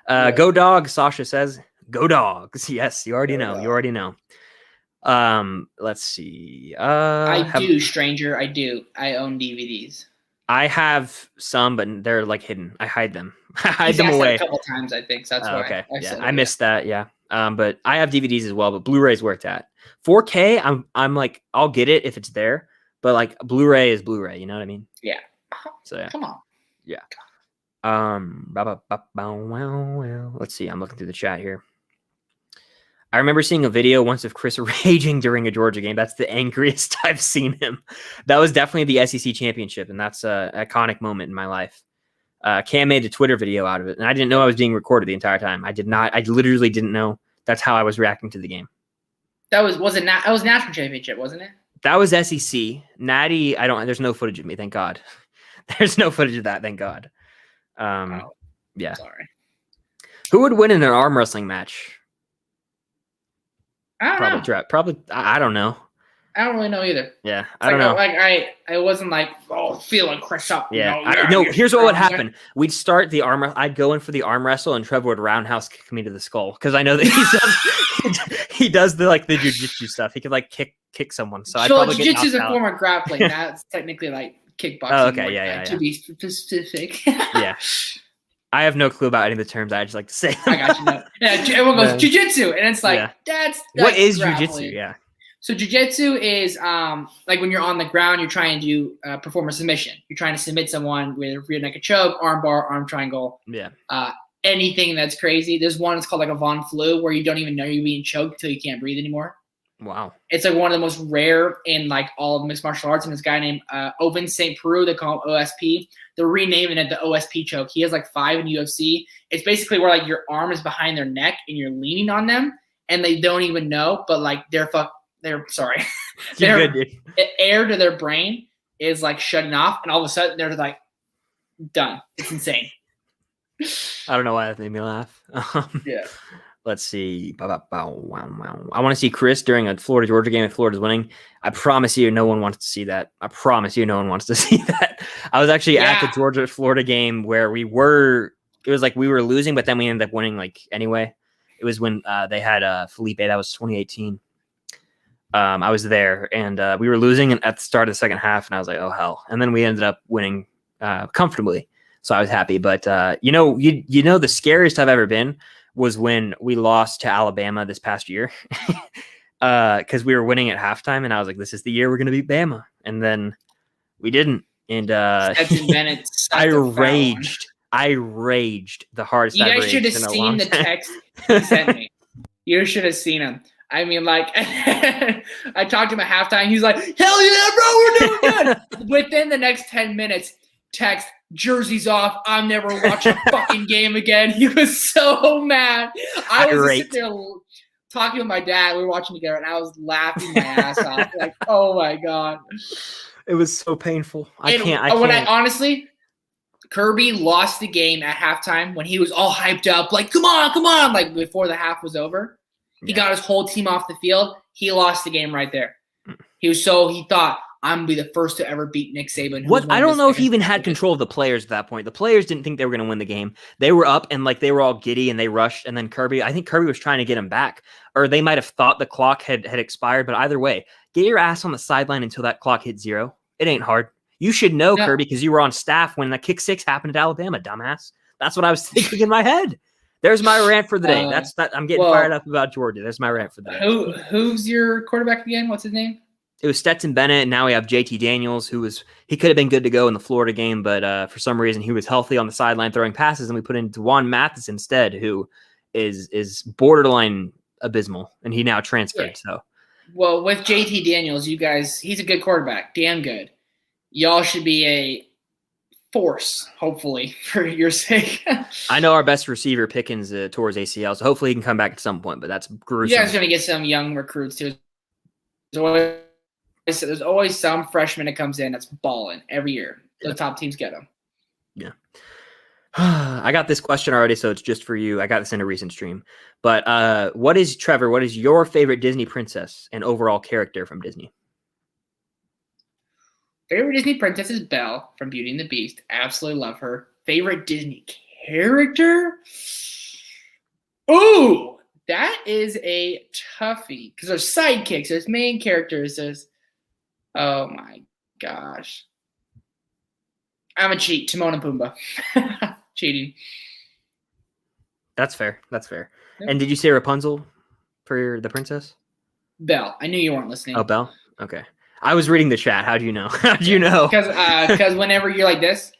Go Dogs, Sasha says. Go Dogs. Yes, you already know. Let's see. Stranger. I do. I own DVDs. I have some, but they're like hidden. I hide them. I hide them away a couple times, I think. So that's why. Okay. I missed that. Yeah. But I have DVDs as well. But Blu-ray's where it's at. 4K. I'm like, I'll get it if it's there. But like Blu-ray is Blu-ray. You know what I mean? Yeah. So yeah. Come on. Yeah. Let's see. I'm looking through the chat here. I remember seeing a video once of Chris raging during a Georgia game. That's the angriest I've seen him. That was definitely the SEC championship, and that's an iconic moment in my life. Cam made a Twitter video out of it, and I didn't know I was being recorded the entire time. I literally didn't know that's how I was reacting to the game. That was national championship, wasn't it? That was SEC. Natty, there's no footage of me, thank God. There's no footage of that, thank God. Yeah. Sorry. Who would win in an arm wrestling match? I don't know. Probably. I don't know. I don't really know either. Yeah, It's I don't know. I wasn't like, feeling Chris up. Yeah, No, here's what would happen. We'd start the arm. I'd go in for the arm wrestle, and Trevor would roundhouse kick me to the skull because I know that he does the jujitsu stuff. He could like kick someone. So I probably get knocked jiu-jitsu is a out. form of grappling. That's technically like kickboxing. Oh, okay, yeah. To be specific. Yeah. I have no clue about any of the terms. I just like to say them. I got you. No. Yeah, everyone goes jiu-jitsu, and it's like that's what is grappling. jiu-jitsu? Yeah. So jiu-jitsu is like when you're on the ground, you're trying to perform a submission. You're trying to submit someone with rear naked choke, arm bar, arm triangle. Yeah. Anything that's crazy. There's one that's called like a Von Flu where you don't even know you're being choked until you can't breathe anymore. Wow. It's like one of the most rare in like all of mixed martial arts. And this guy named Oven St. Peru, they call him OSP. They're renaming it the OSP choke. He has like 5 in UFC. It's basically where like your arm is behind their neck and you're leaning on them and they don't even know, but like they're sorry. You're good, dude. Air to their brain is like shutting off and all of a sudden they're like done. It's insane. I don't know why that made me laugh. Yeah. Let's see. I want to see Chris during a Florida-Georgia game if Florida's winning. I promise you no one wants to see that. I promise you no one wants to see that. I was actually at the Georgia-Florida game where it was like we were losing, but then we ended up winning like anyway. It was when they had Felipe. That was 2018. I was there, and we were losing at the start of the second half, and I was like, oh, hell. And then we ended up winning comfortably, so I was happy. But, the scariest I've ever been was when we lost to Alabama this past year because we were winning at halftime, and I was like, this is the year we're going to beat Bama. And then we didn't. And I raged. I raged the hardest I've raged in a long time. You guys should have seen the text he sent me. You should have seen him. I mean, like, I talked to him at halftime. He's like, hell yeah, bro, we're doing good. Within the next 10 minutes, text, jerseys off. I'm never watching a fucking game again. He was so mad. I was sitting there talking with my dad. We were watching together, and I was laughing my ass off. Like, oh, my God. It was so painful. I can't. Honestly, Kirby lost the game at halftime when he was all hyped up, like, come on, like before the half was over. He got his whole team off the field. He lost the game right there. He thought, I'm going to be the first to ever beat Nick Saban. I don't know if he even had control of the players at that point. The players didn't think they were going to win the game. They were up and like they were all giddy and they rushed. And then I think Kirby was trying to get him back. Or they might have thought the clock had expired. But either way, get your ass on the sideline until that clock hit 0. It ain't hard. You should know, Kirby, because you were on staff when the kick 6 happened at Alabama, dumbass. That's what I was thinking in my head. There's my rant for the day. I'm getting fired up about Georgia. There's my rant for the day. Who's your quarterback again? What's his name? It was Stetson Bennett, and now we have JT Daniels, he could have been good to go in the Florida game, but for some reason he was healthy on the sideline throwing passes, and we put in DeJuan Mathis instead, who is borderline abysmal, and he now transferred. Yeah. So, well, with JT Daniels, you guys, he's a good quarterback, damn good. Y'all should be a force, hopefully, for your sake. I know our best receiver Pickens tore his ACL, so hopefully he can come back at some point, but that's gruesome. You guys are going to get some young recruits too. There's always some freshman that comes in that's balling every year. The top teams get them. Yeah. I got this question already, so it's just for you. I got this in a recent stream. But Trevor, what is your favorite Disney princess and overall character from Disney? Favorite Disney princess is Belle from Beauty and the Beast. Absolutely love her. Favorite Disney character? Ooh, that is a toughie. Because there's sidekicks, there's main characters, there's... Oh, my gosh. I'm a cheat. Timon and Pumbaa. Cheating. That's fair. Yep. And did you say Rapunzel for the princess? Belle. I knew you weren't listening. Oh, Belle? Okay. I was reading the chat. How do you know? How do you know? Because whenever you're like this,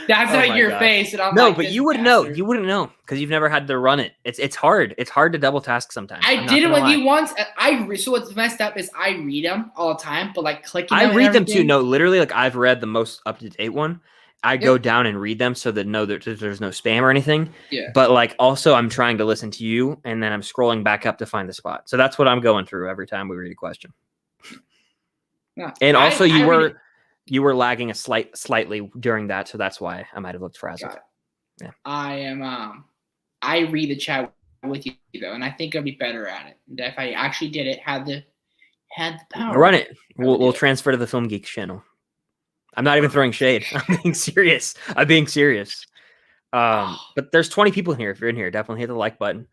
that's not your face. And I'm no, like, but you wouldn't know. You wouldn't know because you've never had to run it. It's hard. It's hard to double task sometimes. I did it with you once. So what's messed up is I read them all the time, but like clicking. I read them too. No, literally, like I've read the most up to date one. I go down and read them so that there's no spam or anything. Yeah. But like also I'm trying to listen to you and then I'm scrolling back up to find the spot. So that's what I'm going through every time we read a question. Yeah. And also you were lagging slightly during that, so that's why I might have looked frazzled. Yeah. I am I read the chat with you though, and I think I'll be better at it. And if I actually did it, had the had the power. Run it. We'll transfer to the Film Geeks channel. I'm not even throwing shade. I'm being serious. But there's 20 people in here. If you're in here, definitely hit the like button.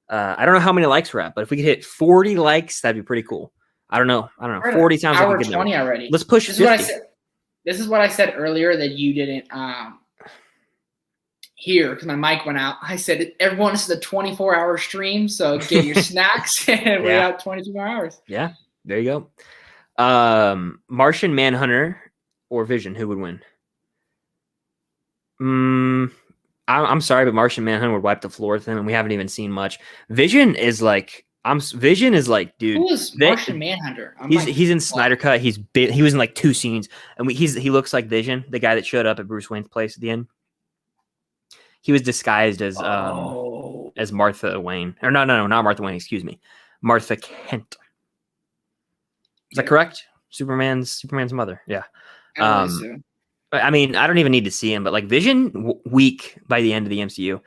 I don't know how many likes we're at, but if we could hit 40 likes, that'd be pretty cool. I don't know. 40 sounds like a good number. 20 already. Let's push 50. This is what I said earlier that you didn't hear because my mic went out. I said, everyone, this is a 24-hour stream, so get your snacks, and we got 22 more hours. Yeah, there you go. Martian Manhunter or Vision, who would win? I'm sorry, but Martian Manhunter would wipe the floor with him, and we haven't even seen much. Vision is like, dude. Who is Martian Manhunter? He's in Snyder Cut. He was in like 2 scenes, and he looks like Vision, the guy that showed up at Bruce Wayne's place at the end. He was disguised as Martha Wayne, or no, not Martha Wayne. Excuse me, Martha Kent. Is that correct? Superman's mother. Yeah. I mean, I don't even need to see him, but like Vision, weak by the end of the MCU.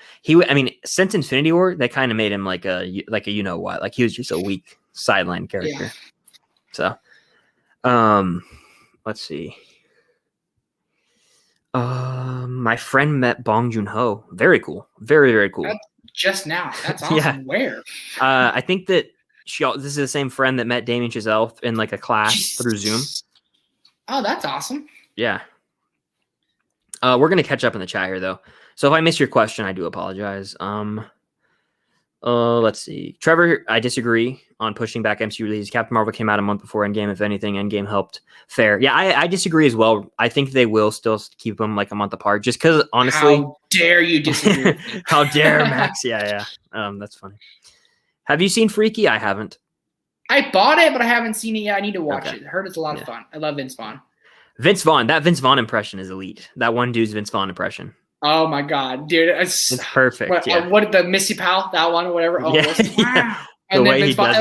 Since Infinity War, they kind of made him like a you know what, like he was just a weak sideline character. Yeah. So, let's see. My friend met Bong Joon-ho. Very cool. Very, very cool. Just now. That's awesome. Yeah. Where? I think that this is the same friend that met Damien Chazelle in like a class through Zoom. Oh, that's awesome. Yeah. We're gonna catch up in the chat here though. So if I miss your question, I do apologize. Let's see. Trevor, I disagree on pushing back MCU release. Captain Marvel came out a month before Endgame. If anything, Endgame helped. Fair. Yeah, I disagree as well. I think they will still keep them like a month apart, just because honestly. How dare you disagree? How dare Max? Yeah. That's funny. Have you seen Freaky? I haven't. I bought it, but I haven't seen it yet. I need to watch it. I heard it's a lot of fun. I love Vince Vaughn. That Vince Vaughn impression is elite. That one dude's Vince Vaughn impression. Oh my god, dude! It's perfect. What the Missy Powell, that one, or whatever. Oh, wow. The way he does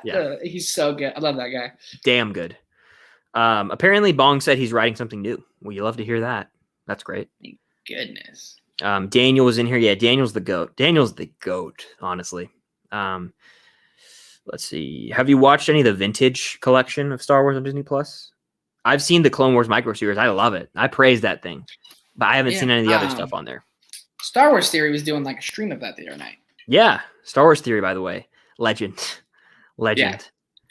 it. He's so good. I love that guy. Damn good. Apparently, Bong said he's writing something new. Well, you love to hear that. That's great. Thank goodness. Daniel was in here. Yeah, Daniel's the goat. Honestly. Let's see. Have you watched any of the vintage collection of Star Wars on Disney Plus? I've seen the Clone Wars micro series. I love it. I praise that thing. But I haven't seen any of the other stuff on there. Star Wars Theory was doing like a stream of that the other night. Yeah. Star Wars Theory, by the way. Legend. Yeah.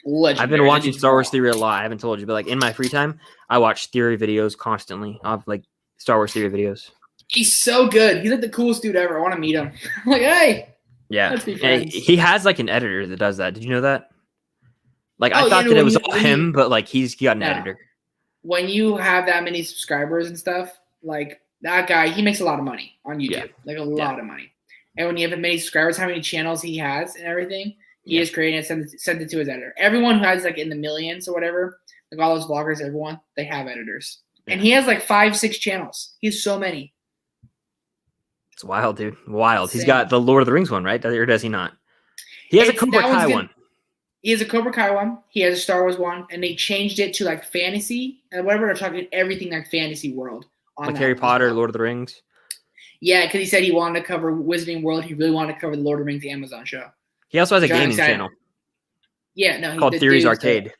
I've been watching Star Wars Theory a lot. I haven't told you, but like in my free time, I watch theory videos constantly of like Star Wars Theory videos. He's so good. He's like the coolest dude ever. I want to meet him. I'm like, hey. Yeah. Let's be friends. He has like an editor that does that. Did you know that? Like I thought that it was all him, but like he got an editor. When you have that many subscribers and stuff, like that guy, he makes a lot of money on YouTube, like a lot of money. And when you have many subscribers, how many channels he has and everything, he is creating and sends it to his editor. Everyone who has like in the millions or whatever, like all those vloggers, everyone, they have editors. And he has like 5-6 channels. He has so many. It's wild, dude. Wild. Insane. He's got the Lord of the Rings one, right? Or does he not? He has a Cobra Kai one. He has a Cobra Kai one. He has a Star Wars one. And they changed it to like fantasy and whatever. They're talking everything like fantasy world. Like Harry Potter, Lord of the Rings? Yeah, because he said he wanted to cover Wizarding World. He really wanted to cover the Lord of the Rings, the Amazon show. He also has a gaming channel. Yeah, no. Called Theories Arcade.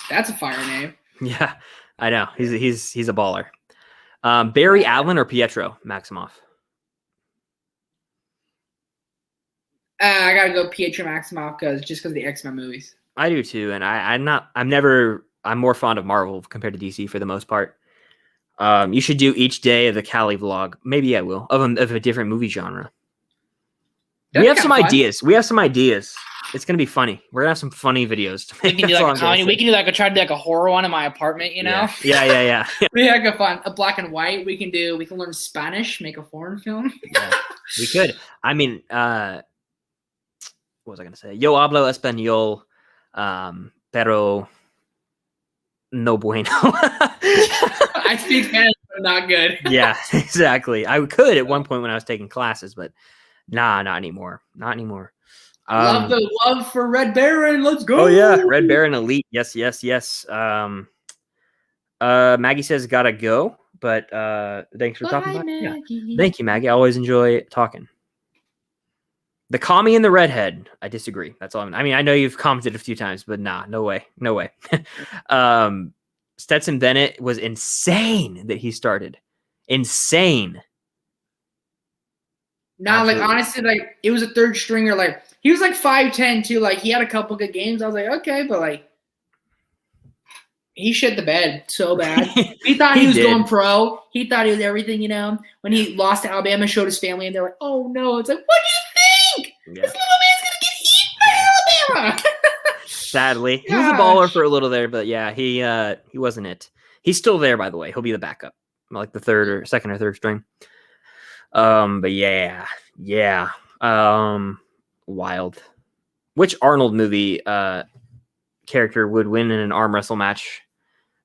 That's a fire name. Yeah, I know. He's a baller. Barry Allen or Pietro Maximoff? I gotta go Pietro Maximoff because of the X-Men movies. I do too, and I'm more fond of Marvel compared to DC for the most part. You should do each day of the Cali vlog. Maybe I will of a different movie genre. We have some ideas. It's gonna be funny. We're gonna have some funny videos. We can do like a comedy. We can do like try to do like a horror one in my apartment. You know? Yeah. We have a fun a black and white. We can learn Spanish, make a foreign film. Yeah, we could. I mean, what was I gonna say? Yo hablo español, pero no bueno. I speak Spanish, but not good. Yeah, exactly. I could at one point when I was taking classes, but not anymore. Not anymore. Love the love for Red Baron. Let's go. Oh yeah, Red Baron Elite. Yes. Maggie says gotta go, but thanks for talking about it. Yeah. Thank you, Maggie. I always enjoy talking. The commie and the redhead. I disagree. That's all. I mean, I know you've commented a few times, but nah, no way. Stetson Bennett was insane that he started. Insane. No, Absolutely. like honestly, like it was a third stringer. Like he was like 5'10" too. Like he had a couple good games. I was like, okay, but like he shit the bed so bad. He thought he was going pro. He thought he was everything, When he lost to Alabama, showed his family, and they're like, "Oh no!" It's like, what do you think? Yeah. This little man's gonna get eaten by Alabama. Sadly, he was a baller for a little there, but yeah, he wasn't it. He's still there, by the way. He'll be the backup, like the second or third string. But yeah. Wild. Which Arnold movie character would win in an arm wrestle match?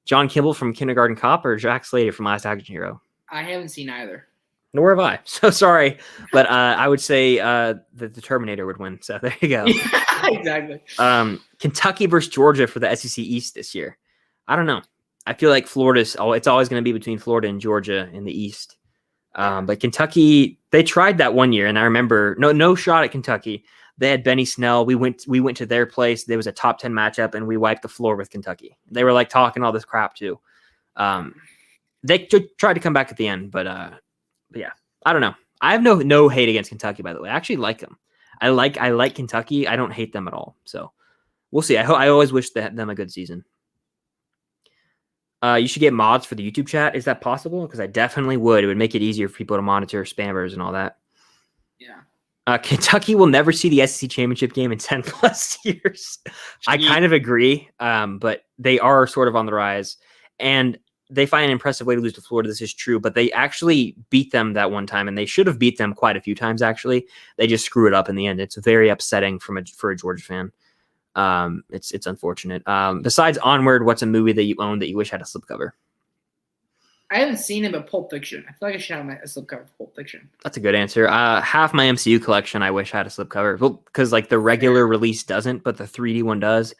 John Kimball from Kindergarten Cop or Jack Slater from Last Action Hero? I haven't seen either. Nor have I. So sorry, but I would say that the Terminator would win. So there you go. Yeah, exactly. Kentucky versus Georgia for the SEC East this year. I don't know. I feel like it's always going to be between Florida and Georgia in the East. But Kentucky, they tried that one year, and I remember no shot at Kentucky. They had Benny Snell. We went to their place. There was a top 10 matchup, and we wiped the floor with Kentucky. They were like talking all this crap too. They tried to come back at the end, but yeah, I don't know. I have no hate against Kentucky, by the way. I actually like them. I like Kentucky. I don't hate them at all. So we'll see. I always wish them a good season. You should get mods for the YouTube chat. Is that possible? Because I definitely would. It would make it easier for people to monitor spammers and all that. Yeah. Kentucky will never see the SEC championship game in 10 plus years. I kind of agree, but they are sort of on the rise. And they find an impressive way to lose to Florida. This is true, but they actually beat them that one time, and they should have beat them quite a few times, actually. They just screw it up in the end. It's very upsetting for a Georgia fan. It's unfortunate. Besides Onward, what's a movie that you own that you wish had a slipcover? I haven't seen it, but Pulp Fiction. I feel like I should have a slipcover for Pulp Fiction. That's a good answer. Half my MCU collection I wish had a slipcover, because like the regular release doesn't, but the 3D one does.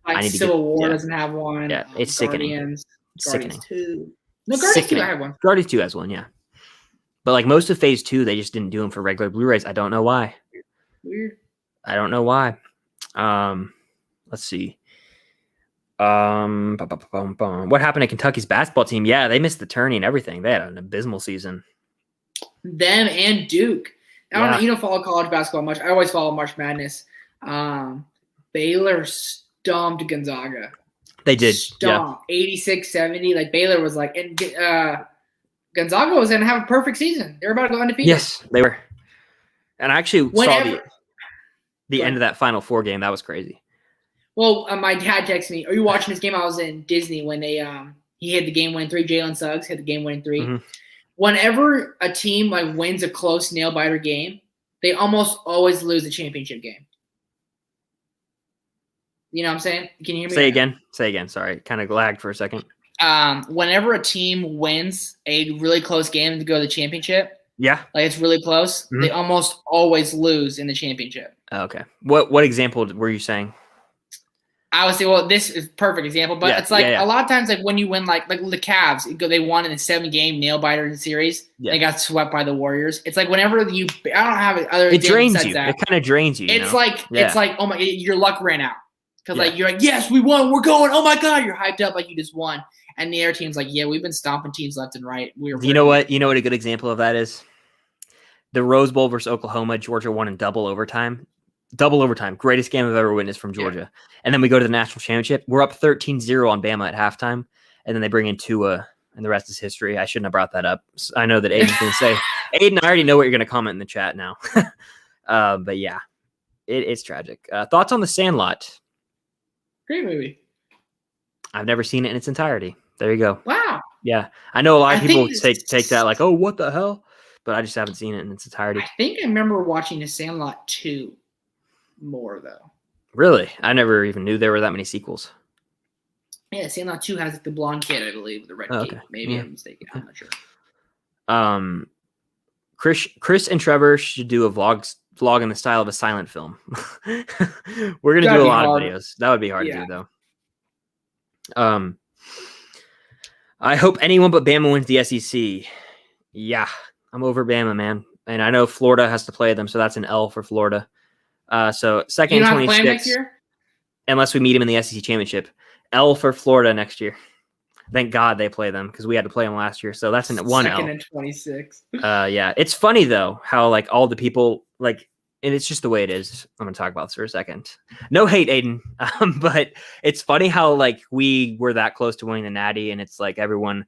Like Civil War doesn't have one. Yeah, it's sickening. Guardians Sickening. 2. No, Guardians 2 I have one. Guardians 2 has one, yeah. But like most of Phase 2, they just didn't do them for regular Blu-rays. I don't know why. Weird. I don't know why. Let's see. What happened to Kentucky's basketball team? Yeah, they missed the tourney and everything. They had an abysmal season. Them and Duke. I don't know. You don't follow college basketball much. I always follow March Madness. Baylor stomped Gonzaga. They did. Stomped. Yeah. 86-70. Like Baylor was like, and Gonzaga was going to have a perfect season. They were about to go undefeated. Yes, they were. And I actually saw the end of that Final Four game. That was crazy. Well, my dad texted me, "Are you watching this game?" I was in Disney when they he hit the game-winning 3. Jalen Suggs hit the game-winning 3. Mm-hmm. Whenever a team like wins a close nail-biter game, they almost always lose the championship game. You know what I'm saying? Can you hear me? Say again. Sorry, kind of lagged for a second. Whenever a team wins a really close game to go to the championship, yeah, like it's really close, mm-hmm. They almost always lose in the championship. Okay. What example were you saying? I would say, well, this is a perfect example, but it's like a lot of times, like when you win, like the Cavs, they won in a 7-game nail biter series. Yeah. They got swept by the Warriors. It's like whenever I don't have other. It drains you. It kind of drains you. It's like oh my, your luck ran out because like you're like, yes, we won, we're going. Oh my god, you're hyped up like you just won, and the other team's like, yeah, we've been stomping teams left and right. You know what a good example of that is? The Rose Bowl versus Oklahoma. Georgia won in double overtime. Greatest game I've ever witnessed from Georgia. Yeah. And then we go to the national championship. We're up 13-0 on Bama at halftime. And then they bring in Tua, and the rest is history. I shouldn't have brought that up. I know that Aiden's going to say, Aiden, I already know what you're going to comment in the chat now. But yeah, it's tragic. Thoughts on The Sandlot? Great movie. I've never seen it in its entirety. There you go. Wow. Yeah. I know a lot of people take that like, oh, what the hell? But I just haven't seen it in its entirety. I think I remember watching The Sandlot 2. More though. Really? I never even knew there were that many sequels. Yeah, Sandlot 2 has the blonde kid, I believe, with the red cape. Maybe I'm mistaken. I'm not sure. Chris and Trevor should do a vlog in the style of a silent film. We're gonna do a lot of videos. That would be hard to do though. I hope anyone but Bama wins the SEC. Yeah, I'm over Bama, man. And I know Florida has to play them, so that's an L for Florida. So second You and don't have to play 26, them next year? unless we meet them in the SEC championship. L for Florida next year. Thank God they play them because we had to play them last year. So that's an 1 L. Second and 26. Yeah, it's funny though how like all the people like, and it's just the way it is. I'm gonna talk about this for a second. No hate, Aiden, but it's funny how like we were that close to winning the Natty, and it's like everyone,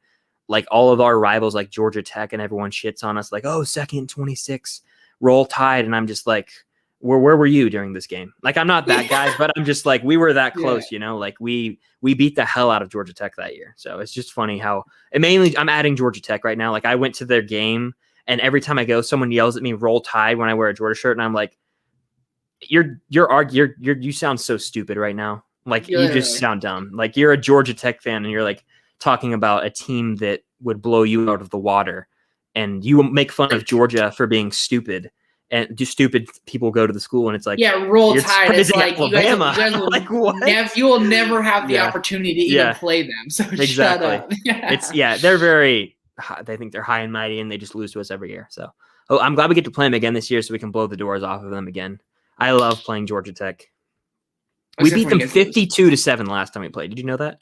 like all of our rivals, like Georgia Tech, and everyone shits on us like, oh, second and 26, roll Tide, and I'm just like, where were you during this game? Like I'm not that guy, but I'm just like we were that close, you know. Like we beat the hell out of Georgia Tech that year. So it's just funny how, and mainly I'm adding Georgia Tech right now. Like I went to their game. And every time I go, someone yells at me, "Roll Tide," when I wear a Georgia shirt, and I'm like, you sound so stupid right now. Like you just sound dumb. Like you're a Georgia Tech fan, and you're like talking about a team that would blow you out of the water, and you make fun of Georgia for being stupid, and just stupid people go to the school, and it's like, Roll Tide. It's like Alabama. you guys will, like what? You will never have the opportunity to even play them. So shut up. They're very. They think they're high and mighty, and they just lose to us every year. So, I'm glad we get to play them again this year, so we can blow the doors off of them again. I love playing Georgia Tech. We beat them 52-7 last time we played. Did you know that?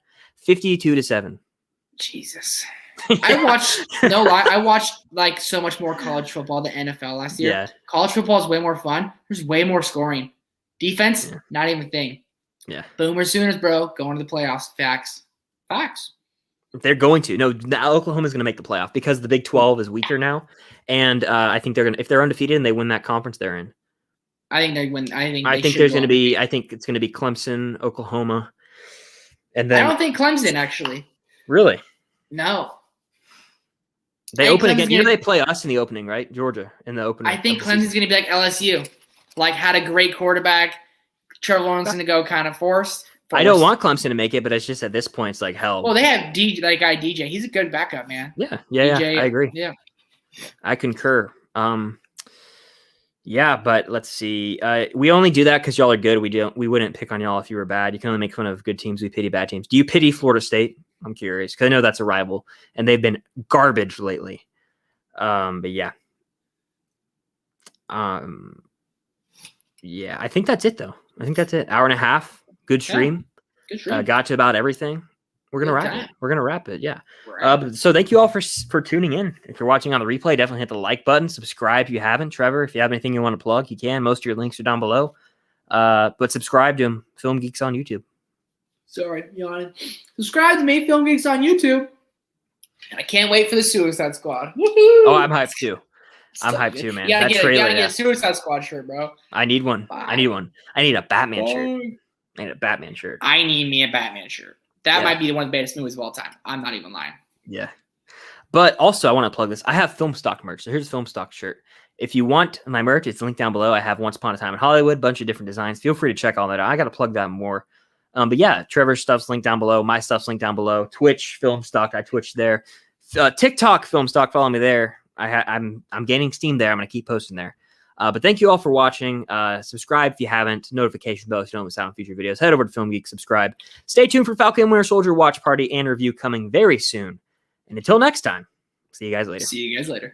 52-7. Jesus. I watched like so much more college football than NFL last year. Yeah. College football is way more fun. There's way more scoring. Defense, not even a thing. Yeah. Boomer Sooners, bro, going to the playoffs. Facts. They're going to. No, Oklahoma's going to make the playoff because the Big 12 is weaker now, and I think they're going to. If they're undefeated and they win that conference, they're in. I think they win. I think there's going to be. I think it's going to be Clemson, Oklahoma, and then I don't think Clemson actually. Really? No. They open again. You know they play us in the opening, right? Georgia in the opening. I think Clemson's going to be like LSU, like had a great quarterback. Trevor Lawrence going to go kind of forced. I don't want Clemson to make it, but it's just at this point, it's like hell. Well, they have that guy DJ. He's a good backup, man. Yeah, DJ, I agree. Yeah, I concur. Yeah, but let's see. We only do that because y'all are good. We wouldn't pick on y'all if you were bad. You can only make fun of good teams. We pity bad teams. Do you pity Florida State? I'm curious because I know that's a rival, and they've been garbage lately. But yeah. Yeah, I think that's it though. I think that's it. Hour and a half. Good stream. Good stream. Got to about everything. We're gonna wrap it. We're gonna wrap it. Yeah. So thank you all for tuning in. If you're watching on the replay, definitely hit the like button. Subscribe if you haven't. Trevor, if you have anything you want to plug, you can. Most of your links are down below. But subscribe to Film Geeks on YouTube. Sorry, yawning. Subscribe to me, Film Geeks on YouTube. And I can't wait for the Suicide Squad. Woohoo! Oh, I'm hyped too. I'm hyped too, man. You gotta get a Suicide Squad shirt, bro. I need one. I need a Batman shirt. I need a Batman shirt. I need me a Batman shirt. That might be one of the best movies of all time. I'm not even lying. Yeah. But also, I want to plug this. I have Film Stock merch. So here's a Film Stock shirt. If you want my merch, it's linked down below. I have Once Upon a Time in Hollywood, bunch of different designs. Feel free to check all that out. I got to plug that more. But yeah, Trevor's stuff's linked down below. My stuff's linked down below. Twitch, Film Stock. I Twitch there. TikTok, Film Stock. Follow me there. I'm gaining steam there. I'm going to keep posting there. But thank you all for watching. Subscribe if you haven't. Notification bell so you don't miss out on future videos. Head over to Film Geek. Subscribe. Stay tuned for Falcon and Winter Soldier watch party and review coming very soon. And until next time, see you guys later.